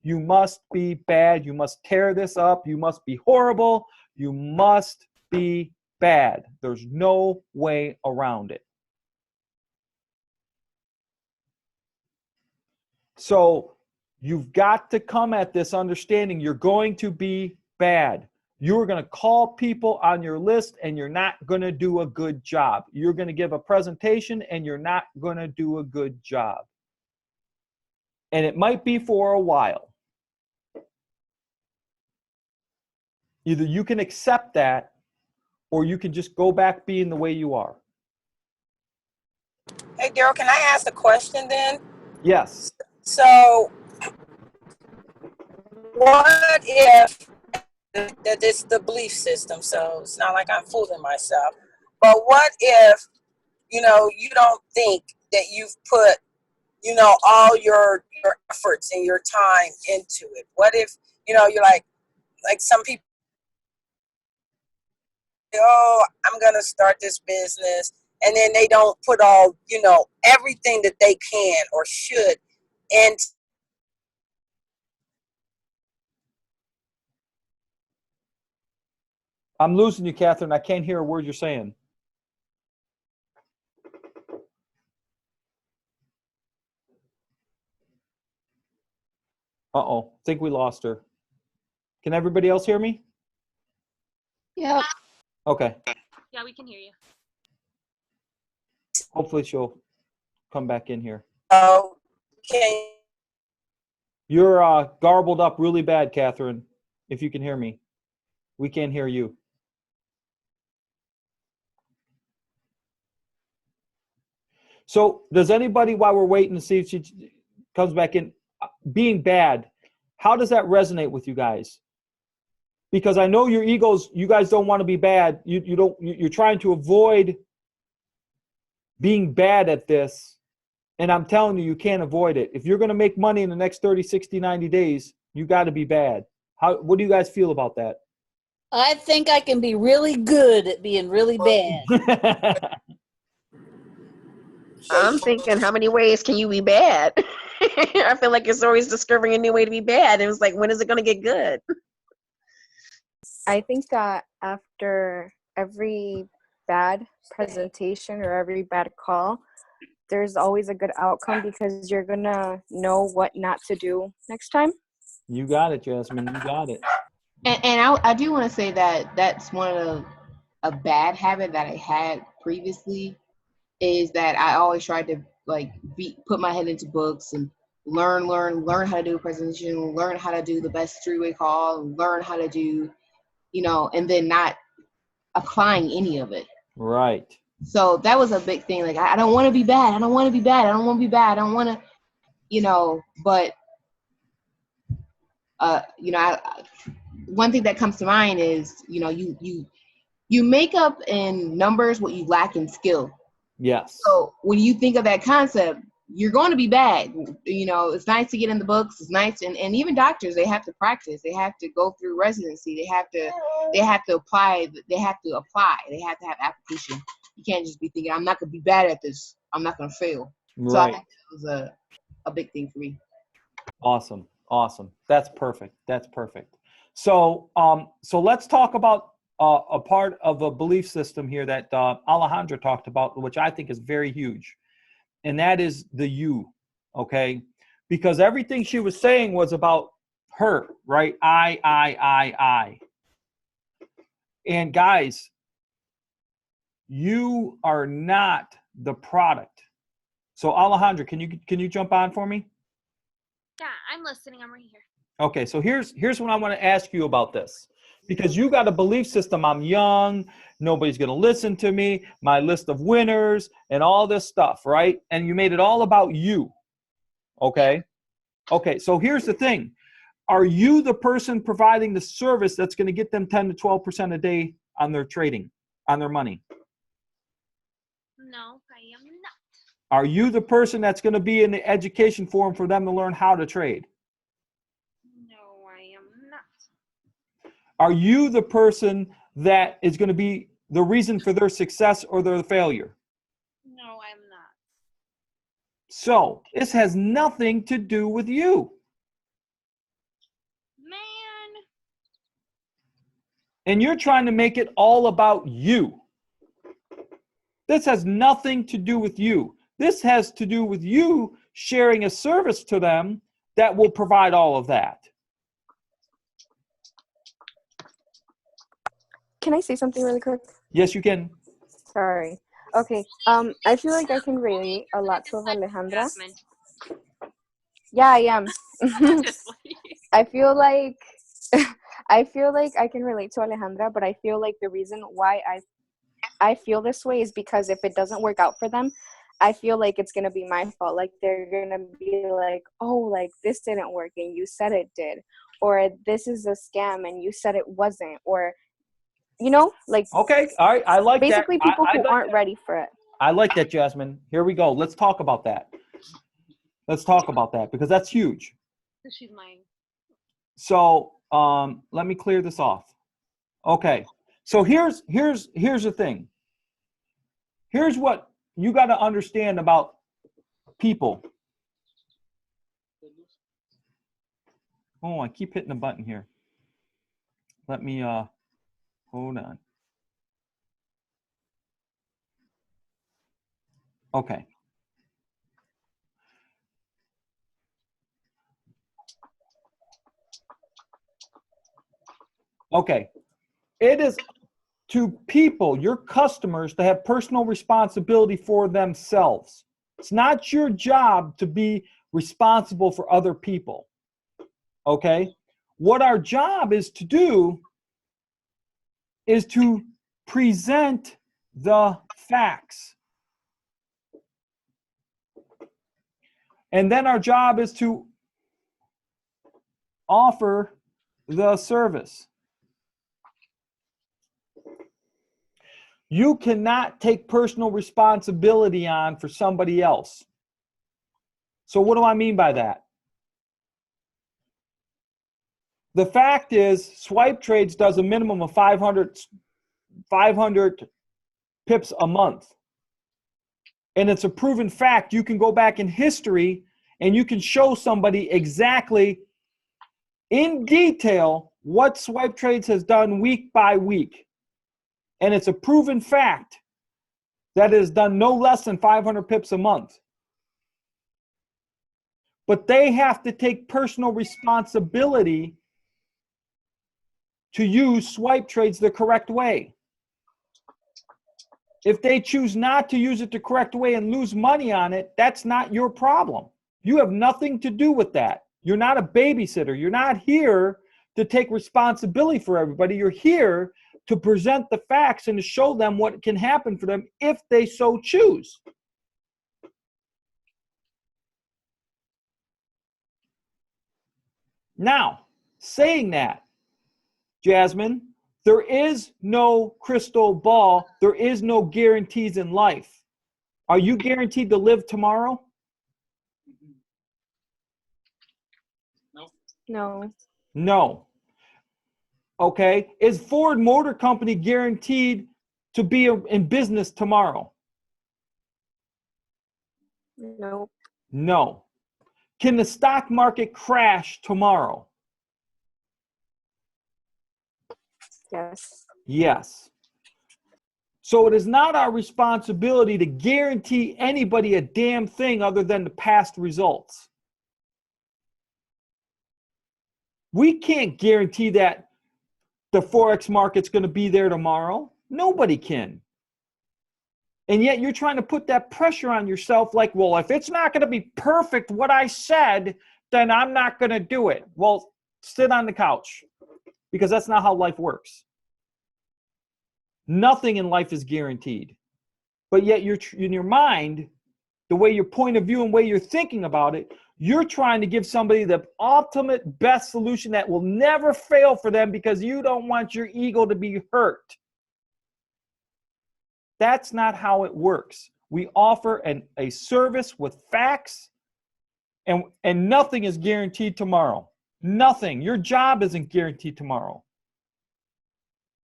You must be bad. You must tear this up. You must be horrible. You must be bad. There's no way around it. So you've got to come at this understanding you're going to be bad. You're going to call people on your list and you're not going to do a good job. You're going to give a presentation and you're not going to do a good job. And it might be for a while. Either you can accept that or you can just go back being the way you are. Hey, Daryl, can I ask a question then? Yes. So, what if that is the belief system? So it's not like I'm fooling myself. But what if, you don't think that you've put, all your efforts and your time into it? What if, you're like some people, oh, I'm going to start this business. And then they don't put all, everything that they can or should. And I'm losing you, Catherine. I can't hear a word you're saying. Uh-oh. I think we lost her. Can everybody else hear me? Yep. Okay. Yeah, we can hear you. Hopefully she'll come back in here. okay. You're garbled up really bad, Catherine, if you can hear me. We can't hear you. So does anybody, while we're waiting to see if she comes back in, being bad, how does that resonate with you guys? Because I know your egos, you guys don't want to be bad. You're trying to avoid being bad at this. And I'm telling you, you can't avoid it. If you're going to make money in the next 30, 60, 90 days, you got to be bad. What do you guys feel about that? I think I can be really good at being really bad. I'm thinking, how many ways can you be bad? I feel like it's always discovering a new way to be bad. It was like, when is it going to get good? I think that after every bad presentation or every bad call, there's always a good outcome because you're going to know what not to do next time. You got it, Jasmine. You got it. And I do want to say that that's one of a bad habit that I had previously, is that I always tried to put my head into books and learn how to do a presentation, learn how to do the best three-way call, learn how to do, and then not applying any of it. Right. So that was a big thing. Like, I don't want to be bad. I don't want to be bad. I don't want to be bad. I don't want to, but, one thing that comes to mind is, you make up in numbers what you lack in skill. Yes. So when you think of that concept, you're going to be bad. It's nice to get in the books. It's nice. And even doctors, they have to practice. They have to go through residency. They have to apply. They have to have application. You can't just be thinking, I'm not going to be bad at this. I'm not going to fail. Right. So I think that was a big thing for me. Awesome. That's perfect. So, so let's talk about a part of a belief system here that Alejandra talked about, which I think is very huge, and that is the you. Okay, because everything she was saying was about her, right? I. And guys, you are not the product. So Alejandra, can you jump on for me? Yeah, I'm listening. I'm right here. Okay, so here's what I want to ask you about this. Because you got a belief system, I'm young, nobody's going to listen to me, my list of winners, and all this stuff, right? And you made it all about you, okay? Okay, so here's the thing. Are you the person providing the service that's going to get them 10 to 12% a day on their trading, on their money? No, I am not. Are you the person that's going to be in the education forum for them to learn how to trade? No, I am not. Are you the person that is going to be the reason for their success or their failure? No, I'm not. So this has nothing to do with you. Man. And you're trying to make it all about you. This has nothing to do with you. This has to do with you sharing a service to them that will provide all of that. Can I say something really quick? Yes, you can. Sorry. Okay. I feel like I can relate a lot to Alejandra. Jasmine. Yeah, I am. Just like- I feel like I feel like I can relate to Alejandra, but I feel like the reason why I feel this way is because if it doesn't work out for them, I feel like it's gonna be my fault. Like they're gonna be like, oh, like this didn't work and you said it did, or this is a scam and you said it wasn't, or like Okay, all right. I like basically that. people I who like aren't that. ready for it. I like that, Jasmine. Here we go. Let's talk about that. Let's talk about that because that's huge. She's mine. So let me clear this off. Okay. So here's the thing. Here's what you got to understand about people. Oh, I keep hitting the button here. Let me hold on. Okay. Okay. It is to people, your customers, to have personal responsibility for themselves. It's not your job to be responsible for other people. Okay? What our job is to do is to present the facts. And then our job is to offer the service. You cannot take personal responsibility on for somebody else. So what do I mean by that? The fact is, Swipe Trades does a minimum of 500 pips a month. And it's a proven fact. You can go back in history and you can show somebody exactly in detail what Swipe Trades has done week by week. And it's a proven fact that it has done no less than 500 pips a month. But they have to take personal responsibility to use Swipe Trades the correct way. If they choose not to use it the correct way and lose money on it, that's not your problem. You have nothing to do with that. You're not a babysitter. You're not here to take responsibility for everybody. You're here to present the facts and to show them what can happen for them if they so choose. Now, saying that, Jasmine, there is no crystal ball. There is no guarantees in life. Are you guaranteed to live tomorrow? No. No. Okay. Is Ford Motor Company guaranteed to be in business tomorrow? No. No. Can the stock market crash tomorrow? Yes. Yes. So it is not our responsibility to guarantee anybody a damn thing other than the past results. We can't guarantee that the Forex market's going to be there tomorrow. Nobody can. And yet you're trying to put that pressure on yourself like, well, if it's not going to be perfect what I said, then I'm not going to do it. Well, sit on the couch because that's not how life works. Nothing in life is guaranteed. But yet you're in your mind, the way your point of view and way you're thinking about it, you're trying to give somebody the ultimate best solution that will never fail for them because you don't want your ego to be hurt. That's not how it works. We offer a service with facts, and nothing is guaranteed tomorrow. Nothing. Your job isn't guaranteed tomorrow.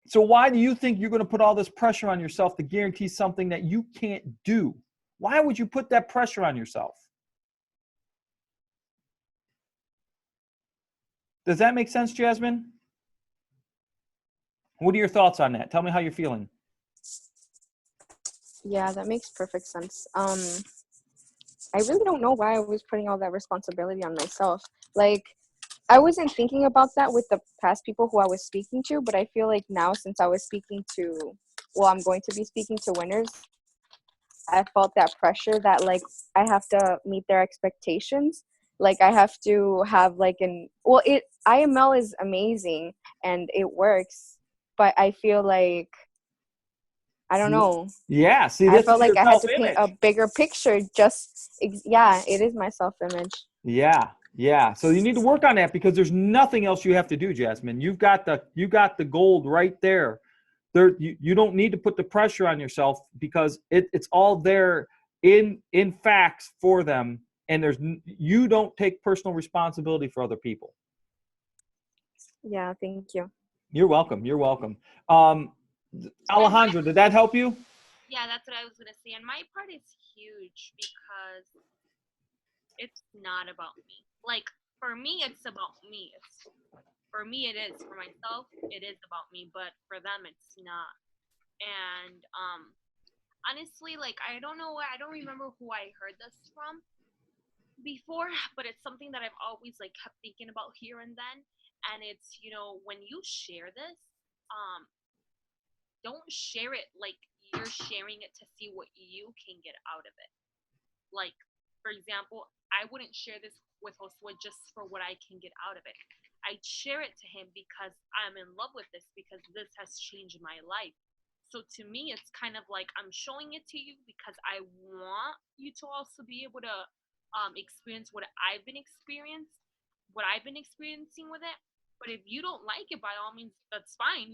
So why do you think you're going to put all this pressure on yourself to guarantee something that you can't do? Why would you put that pressure on yourself? Does that make sense, Jasmine? What are your thoughts on that? Tell me how you're feeling. Yeah, that makes perfect sense. I really don't know why I was putting all that responsibility on myself. Like, I wasn't thinking about that with the past people who I was speaking to, but I feel like now since I was speaking to, well, I'm going to be speaking to winners, I felt that pressure that like I have to meet their expectations. Like I have to have like IML is amazing and it works, but I feel like, I don't know. Yeah, see, I this felt is like your I had to paint self-image. a bigger picture. Yeah, it is my self-image. Yeah. So you need to work on that because there's nothing else you have to do, Jasmine. You got the gold right there. You don't need to put the pressure on yourself because it's all there in facts for them, and you don't take personal responsibility for other people. Yeah, thank you. You're welcome. Alejandro, did that help you? Yeah, that's what I was gonna say. And my part is huge because it's not about me. Like for me, it's about me. For me, it is. For myself, it is about me. But for them, it's not. And honestly, like I don't remember who I heard this from before, but it's something that I've always like kept thinking about here and then. And it's, when you share this, don't share it like you're sharing it to see what you can get out of it. Like, for example, I wouldn't share this with Josue just for what I can get out of it. I'd share it to him because I'm in love with this, because this has changed my life. So to me, it's kind of like I'm showing it to you because I want you to also be able to experience what I've been experiencing with it. But if you don't like it, by all means, that's fine,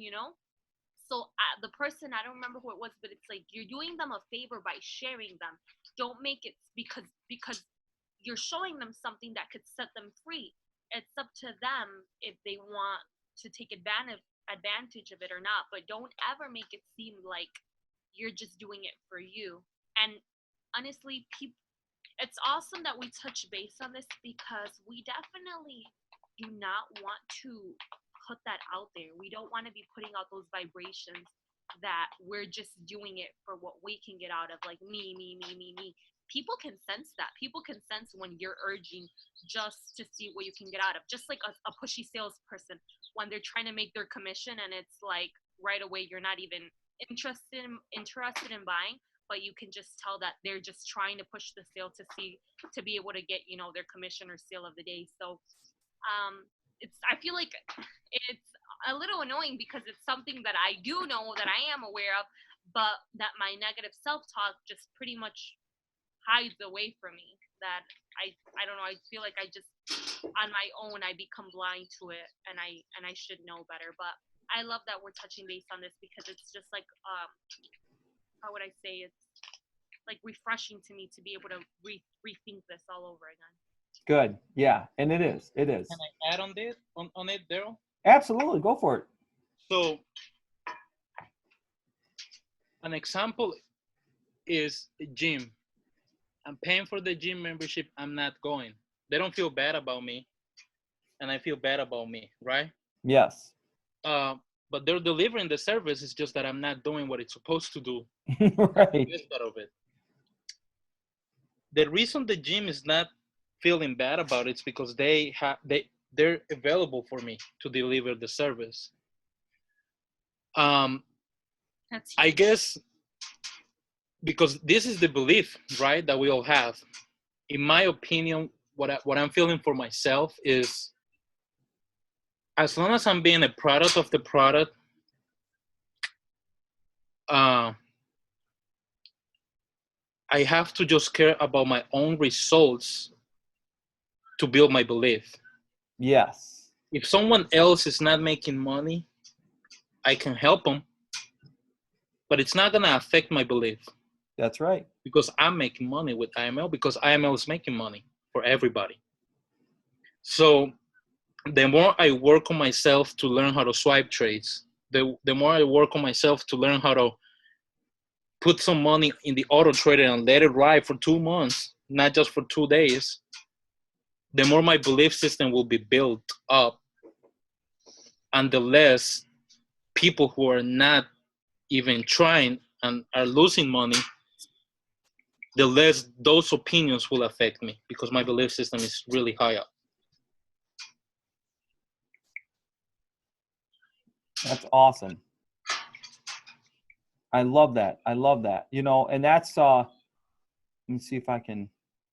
So the person, I don't remember who it was, but it's like you're doing them a favor by sharing them. Don't make it because you're showing them something that could set them free. It's up to them if they want to take advantage of it or not. But don't ever make it seem like you're just doing it for you. And honestly, it's awesome that we touch base on this because we definitely do not want to put that out there. We don't want to be putting out those vibrations that we're just doing it for what we can get out of, like me. People can sense that. People can sense when you're urging just to see what you can get out of. Just like a pushy salesperson when they're trying to make their commission and it's like right away you're not even interested in buying, but you can just tell that they're just trying to push the sale to be able to get, their commission or sale of the day. So I feel like it's a little annoying because it's something that I do know, that I am aware of, but that my negative self-talk just pretty much hides away from me. That I don't know, I feel like I just on my own I become blind to it, and I should know better. But I love that we're touching base on this because it's just like how would I say, it's like refreshing to me to be able to rethink this all over again. Good. Yeah, and it is. Can I add on it, Daryl? Absolutely, go for it. So, an example is a gym. I'm paying for the gym membership. I'm not going. They don't feel bad about me, and I feel bad about me, right? Yes. But they're delivering the service. It's just that I'm not doing what it's supposed to do. Right. Out of it. The reason the gym is not feeling bad about it is because they're available for me to deliver the service. I guess because this is the belief, right, that we all have. In my opinion, what I'm feeling for myself is, as long as I'm being a product of the product, I have to just care about my own results to build my belief. Yes. If someone else is not making money, I can help them, but it's not going to affect my belief. That's right. Because I'm making money with IML, because IML is making money for everybody. So the more I work on myself to learn how to swipe trades, the more I work on myself to learn how to put some money in the auto trader and let it ride for 2 months, not just for 2 days, the more my belief system will be built up, and the less people who are not even trying and are losing money, the less those opinions will affect me, because my belief system is really high up. That's awesome. I love that. I love that. You know, and that's let me see if I can.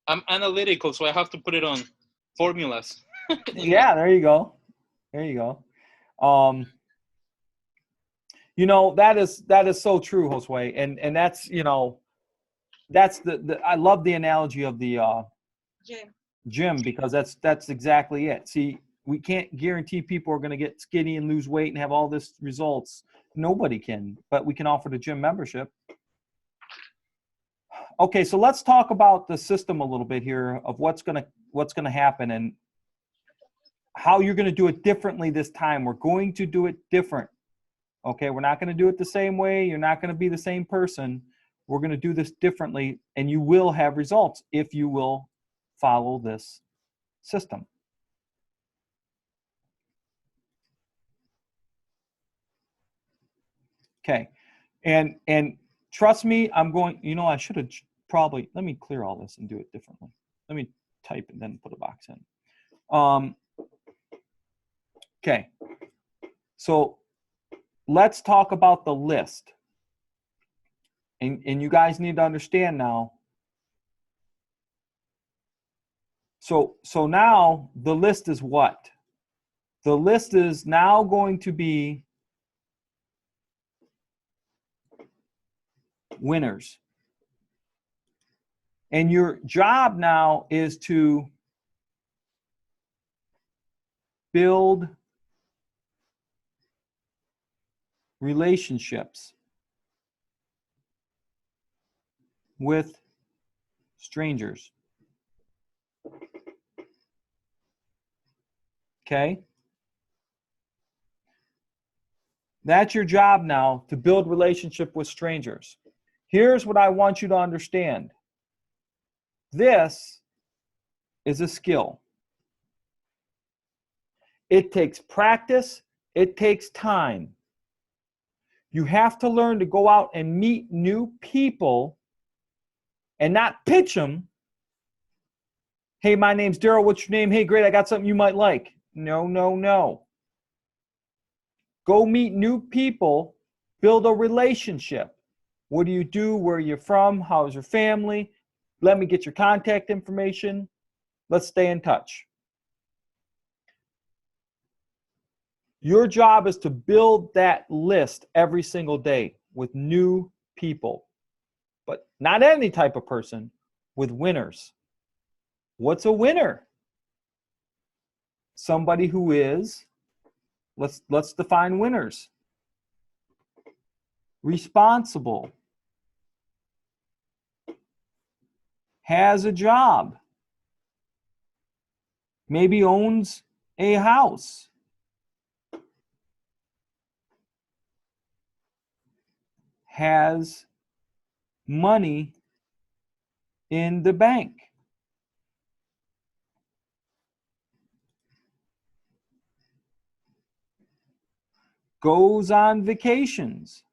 I'm analytical, so I have to put it on formulas. Yeah, there you go. There you go. You know, that is so true, Josue. And that's, you know, that's the I love the analogy of the gym, because that's exactly it. See, we can't guarantee people are going to get skinny and lose weight and have all this results. Nobody can, but we can offer the gym membership. Okay, so let's talk about the system a little bit here of what's going to happen and how you're going to do it differently this time. We're going to do it different. Okay, we're not going to do it the same way. You're not going to be the same person. We're going to do this differently, and you will have results if you will follow this system. Okay, and trust me, I'm going, you know, I should have probably, let me clear all this and do it differently. Let me type and then put a box in. Okay, so let's talk about the list. And you guys need to understand now. So now the list is what? The list is now going to be winners. And your job now is to build relationships with strangers. Okay? That's your job now, to build relationship with strangers. Here's what I want you to understand. This is a skill. It takes practice. It takes time. You have to learn to go out and meet new people and not pitch them. Hey, my name's Daryl. What's your name? Hey, great. I got something you might like. No, no, no. Go meet new people. Build a relationship. What do you do? Where are you from? How's your family? Let me get your contact information. Let's stay in touch. Your job is to build that list every single day with new people, but not any type of person, with winners. What's a winner? Somebody who is, let's define winners. Responsible. Has a job. Maybe owns a house. Has money in the bank. Goes on vacations.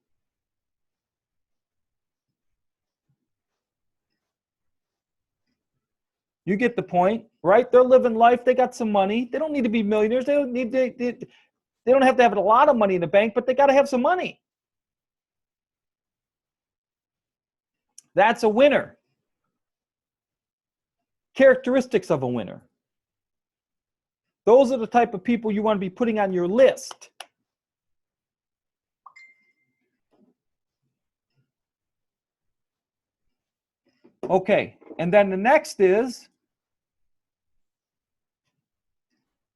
You get the point, right? They're living life. They got some money. They don't need to be millionaires. They don't need they don't have to have a lot of money in the bank, but they got to have some money. That's a winner. Characteristics of a winner. Those are the type of people you want to be putting on your list. Okay, and then the next is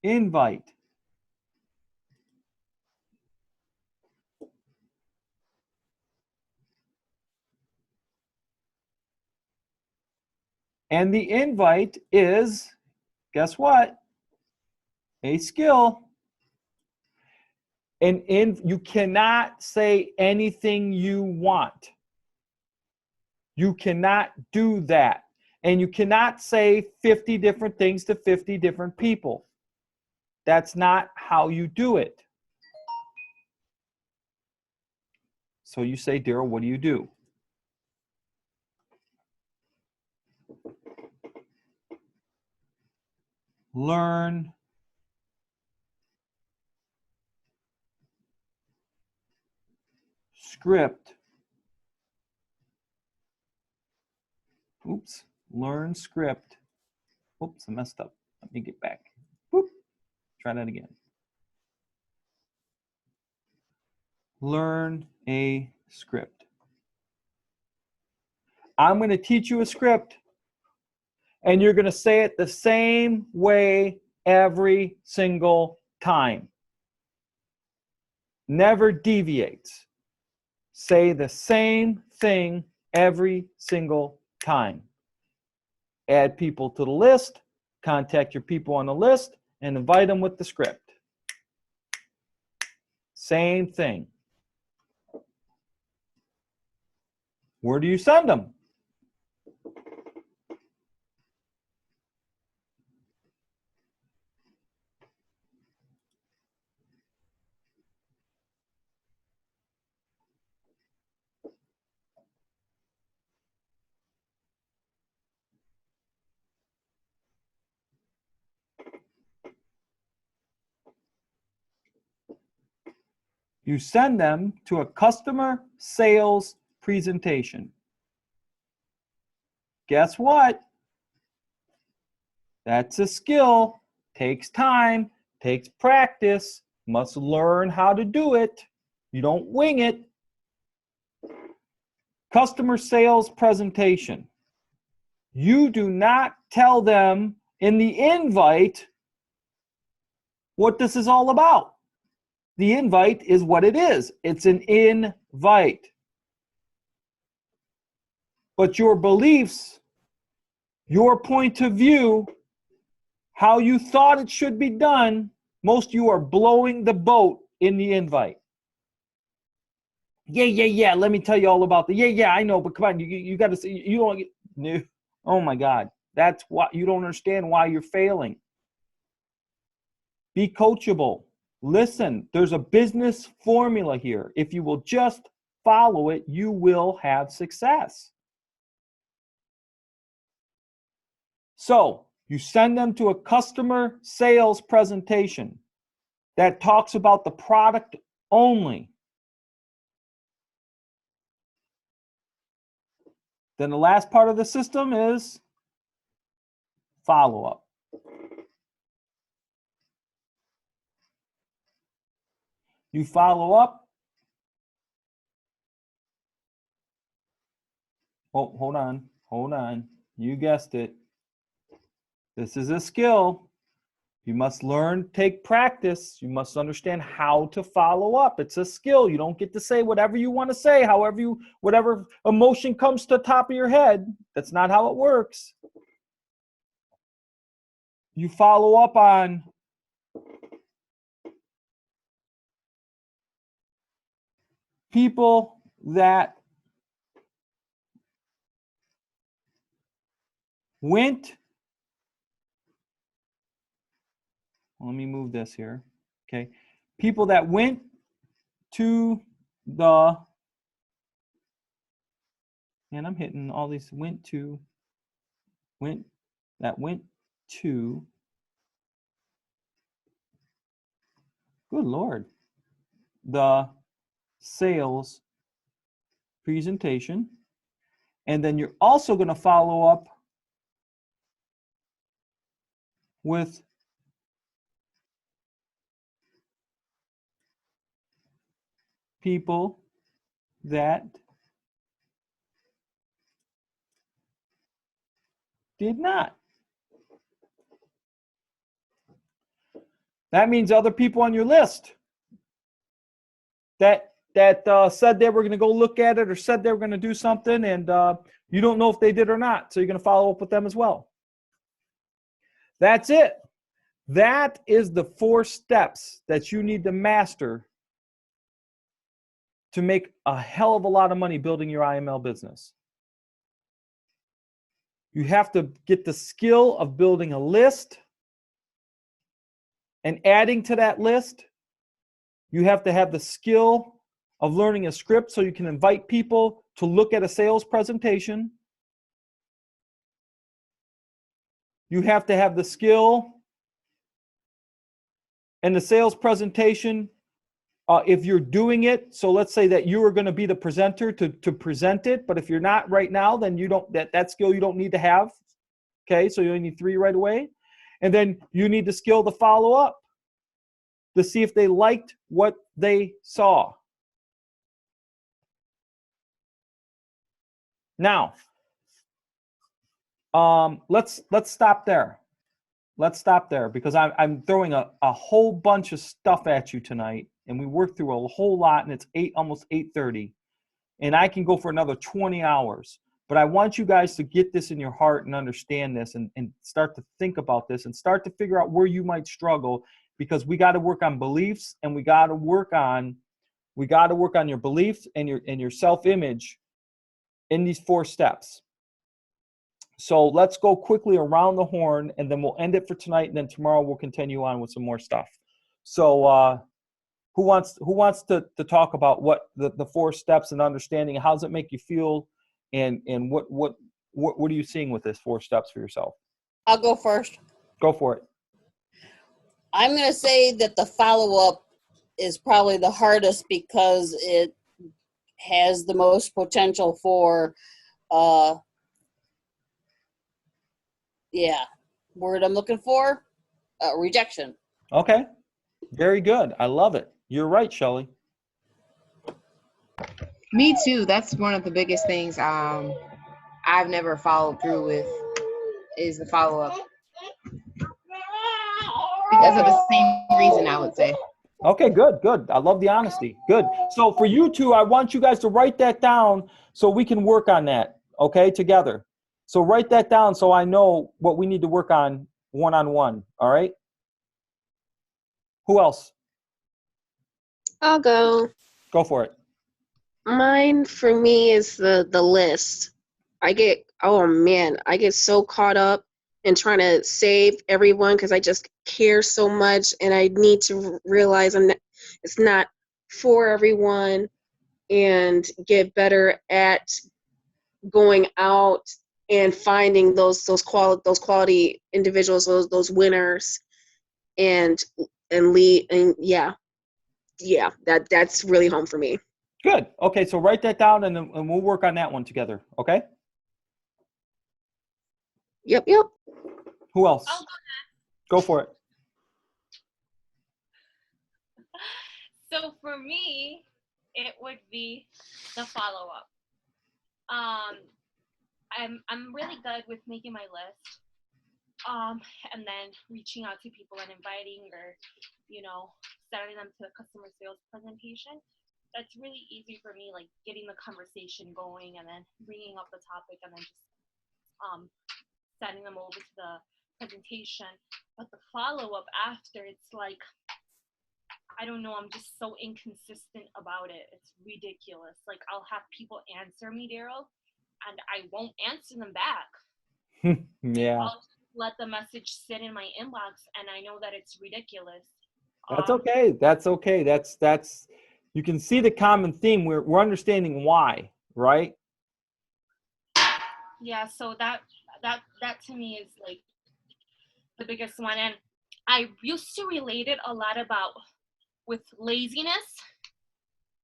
invite. And the invite is, guess what? A skill. And you cannot say anything you want. You cannot do that. And you cannot say 50 different things to 50 different people. That's not how you do it. So you say, Daryl, what do you do? Learn script. Oops, learn script. Oops, I messed up. Let me get back. Whoop. Try that again. Learn a script. I'm going to teach you a script, and you're going to say it the same way every single time. Never deviates. Say the same thing every single time. Add people to the list, contact your people on the list, and invite them with the script. Same thing. Where do you send them? You send them to a customer sales presentation. Guess what? That's a skill. Takes time, takes practice, must learn how to do it. You don't wing it. Customer sales presentation. You do not tell them in the invite what this is all about. The invite is what it is. It's an invite. But your beliefs, your point of view, how you thought it should be done, most of you are blowing the boat in the invite. Yeah, let me tell you all about the, yeah, I know, but come on, you got to see, you don't get, no. Oh my God, that's what, you don't understand why you're failing. Be coachable. Listen, there's a business formula here. If you will just follow it, you will have success. So you send them to a customer sales presentation that talks about the product only. Then the last part of the system is follow-up. You follow up. Oh, hold on. You guessed it. This is a skill. You must learn, take practice. You must understand how to follow up. It's a skill. You don't get to say whatever you want to say, whatever emotion comes to the top of your head. That's not how it works. You follow up on people that went. Let me move this here. Okay. People that went to the, and I'm hitting all these, went to, good Lord, the sales presentation. And then you're also going to follow up with people that did not. That means other people on your list that said they were going to go look at it or said they were going to do something, and you don't know if they did or not. So you're going to follow up with them as well. That's it. That is the 4 steps that you need to master to make a hell of a lot of money building your IML business. You have to get the skill of building a list and adding to that list. You have to have the skill of learning a script so you can invite people to look at a sales presentation. You have to have the skill and the sales presentation if you're doing it, so let's say that you are going to be the presenter to present it, but if you're not right now, then you don't, that skill you don't need to have. Okay, so you only need 3 right away. And then you need the skill to follow up to see if they liked what they saw. Now, let's stop there. Let's stop there because I'm throwing a whole bunch of stuff at you tonight, and we worked through a whole lot, and it's almost 8:30, and I can go for another 20 hours. But I want you guys to get this in your heart and understand this, and start to think about this, and start to figure out where you might struggle, because we got to work on beliefs, and we got to work on your beliefs and your self-image in these 4 steps. So let's go quickly around the horn, and then we'll end it for tonight, and then tomorrow we'll continue on with some more stuff. So who wants to talk about what the 4 steps and understanding? How does it make you feel, and what are you seeing with this 4 steps for yourself? I'll go first. Go for it. I'm going to say that the follow-up is probably the hardest because it has the most potential for word I'm looking for, rejection. Okay, very good. I love it. You're right, Shelley. Me too. That's one of the biggest things I've never followed through with is the follow-up. Because of the same reason, I would say. Okay, good. I love the honesty. Good. So for you two, I want you guys to write that down so we can work on that, okay, together. So write that down so I know what we need to work on one-on-one, all right? Who else? I'll go. Go for it. Mine for me is the list. I get so caught up in trying to save everyone because I just care so much, and I need to realize it's not for everyone, and get better at going out and finding those quality individuals, those winners, and lead, and that's really home for me. Good. Okay, so write that down, and we'll work on that one together, okay? Yep. Who else? I'll Go for it. So for me, it would be the follow-up. I'm really good with making my list, and then reaching out to people and inviting, or sending them to the customer sales presentation. That's really easy for me, like getting the conversation going and then bringing up the topic and then just sending them over to the presentation. But the follow-up after, it's like, I don't know, I'm just so inconsistent about it. It's ridiculous. Like, I'll have people answer me, Daryl, and I won't answer them back. Yeah. I'll let the message sit in my inbox, and I know that it's ridiculous. That's okay. That's okay. That's you can see the common theme. We're understanding why, right? Yeah, so that to me is like the biggest one. And I used to relate it a lot with laziness.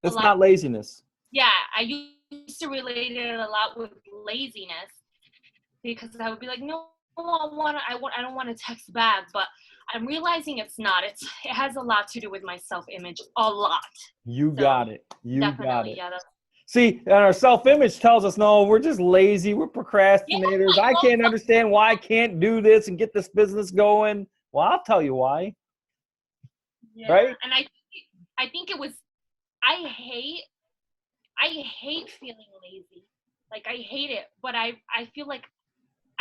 It's not laziness. Yeah, I used to relate it a lot with laziness, because I would be like, no, I don't want to text back, but I'm realizing it's not. It has a lot to do with my self-image, a lot. You got it. You got it. Yeah, See, and our self-image tells us, no, we're just lazy. We're procrastinators. I can't understand why I can't do this and get this business going. Well, I'll tell you why. Yeah. Right? And I think it was, I hate feeling lazy. Like, I hate it, but I feel like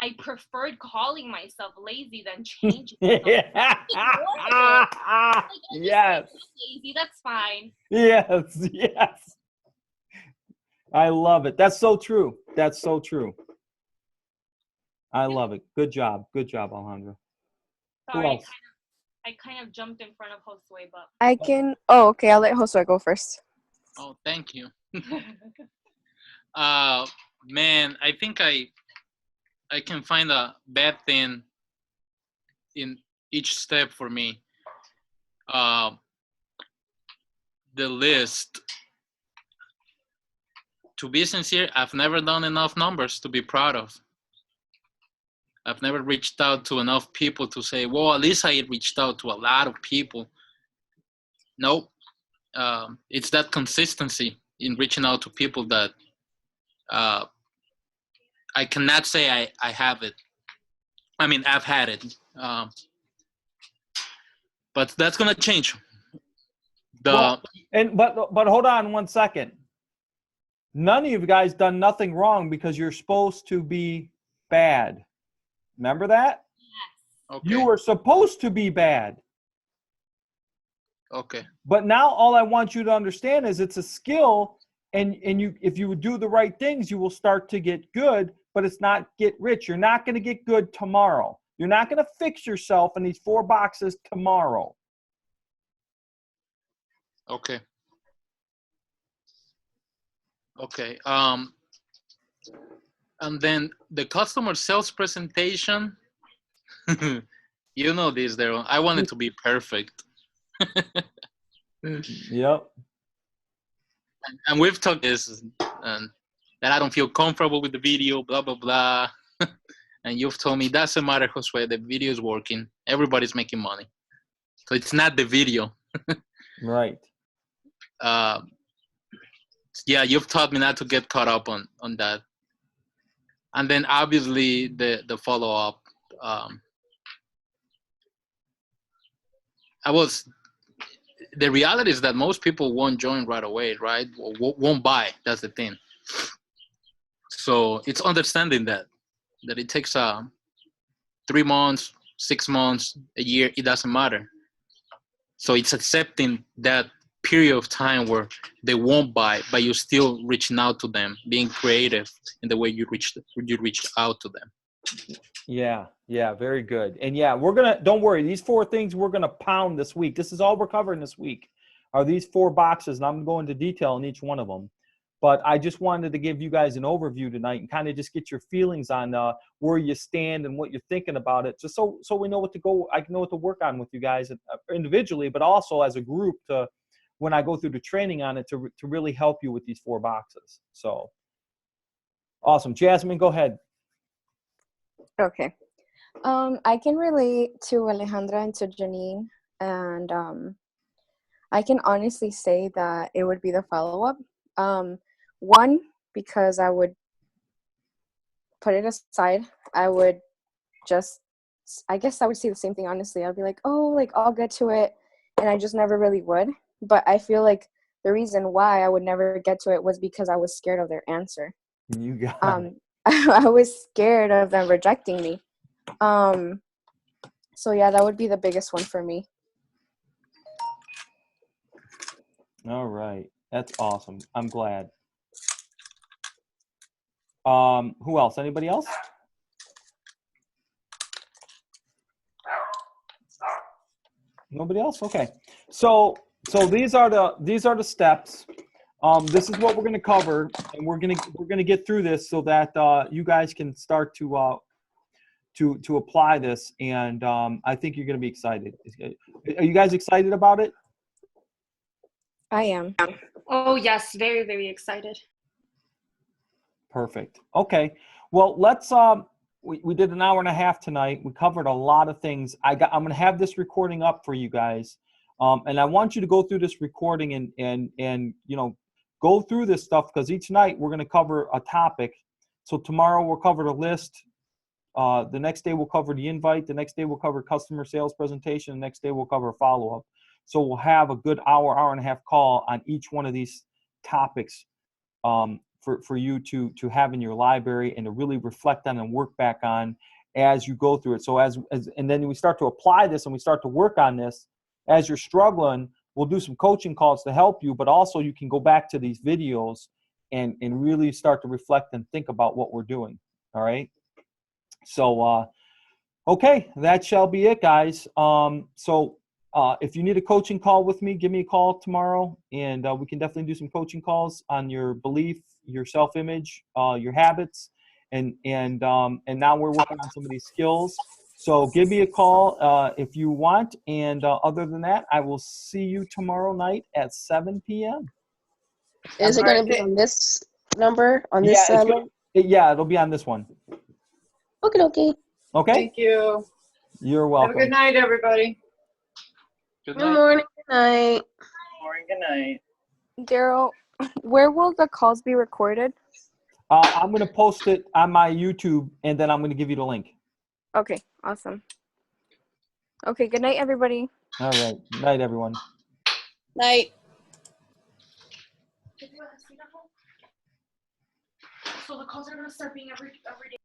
I preferred calling myself lazy than changing myself. Yes. Lazy, that's fine. Yes. I love it. That's so true. That's so true. I love it. Good job. Good job, Alejandra. Who Sorry, else? I kind of jumped in front of Josue, but I can. Oh, okay. I'll let Josue go first. Oh, thank you. Man, I think I can find a bad thing in each step for me. the list, to be sincere, I've never done enough numbers to be proud of. I've never reached out to enough people to say, well, at least I reached out to a lot of people. Nope. It's that consistency in reaching out to people that I cannot say I have it. I mean, I've had it. But that's going to change. But hold on 1 second. None of you guys done nothing wrong because you're supposed to be bad. Remember that? Okay. You were supposed to be bad. Okay. But now all I want you to understand is it's a skill, and you, if you do the right things, you will start to get good, but it's not get rich. You're not going to get good tomorrow. You're not going to fix yourself in these 4 boxes tomorrow. Okay. Okay. And then the customer sales presentation, you know this, Daryl. I want it to be perfect. Yep. And we've talked this, and that I don't feel comfortable with the video, blah, blah, blah. And you've told me, doesn't matter, Josue, the video is working. Everybody's making money. So it's not the video. Right. Yeah, you've taught me not to get caught up on that. And then obviously the follow-up. The reality is that most people won't join right away, right? Or won't buy. That's the thing. So it's understanding that it takes 3 months, 6 months, a year, it doesn't matter. So it's accepting that period of time where they won't buy, but you're still reaching out to them, being creative in the way you reached out to them. Yeah, very good. And yeah, don't worry, these 4 things we're gonna pound this week. This is all we're covering this week, are these 4 boxes, and I'm going into detail on each one of them. But I just wanted to give you guys an overview tonight and kind of just get your feelings on where you stand and what you're thinking about it, just so we know I can know what to work on with you guys individually, but also as a group to, when I go through the training on it, to really help you with these 4 boxes. So awesome. Jasmine, go ahead. Okay. I can relate to Alejandra and to Janine, and I can honestly say that it would be the follow-up. One, because I would put it aside. I would I guess I would say the same thing, honestly. I'd be like, oh, like, I'll get to it, and I just never really would. But I feel like the reason why I would never get to it was because I was scared of their answer. You got it. I was scared of them rejecting me. So yeah, that would be the biggest one for me. All right. That's awesome. I'm glad. Who else? Anybody else? Nobody else? Okay. So these are the steps. This is what we're going to cover, and we're going to get through this so that you guys can start to apply this, and I think you're going to be excited. Are you guys excited about it? I am. Oh, yes. Very, very excited. Perfect. Okay. Well, let's we did an hour and a half tonight. We covered a lot of things. I'm going to have this recording up for you guys. And I want you to go through this recording and go through this stuff, because each night we're going to cover a topic. So tomorrow we'll cover the list. The next day we'll cover the invite. The next day we'll cover customer sales presentation. The next day we'll cover follow-up. So we'll have a good hour and a half call on each one of these topics for you to have in your library and to really reflect on and work back on as you go through it. So and then we start to apply this and we start to work on this. As you're struggling, we'll do some coaching calls to help you, but also you can go back to these videos and really start to reflect and think about what we're doing. All right. So, okay, that shall be it, guys. If you need a coaching call with me, give me a call tomorrow, and we can definitely do some coaching calls on your belief, your self-image, your habits, and now we're working on some of these skills. So give me a call if you want. And other than that, I will see you tomorrow night at 7 p.m. Is it going to be on this number? On Yeah, this? it'll be on this one. Okay, okay. Okay. Thank you. You're Have welcome. a good night, everybody. Good Good night. morning. Good night. Morning, good night. Daryl, where will the calls be recorded? I'm going to post it on my YouTube, and then I'm going to give you the link. Okay, awesome. Okay, good night, everybody. All right. Night, everyone. Night. So the calls are gonna start being every day.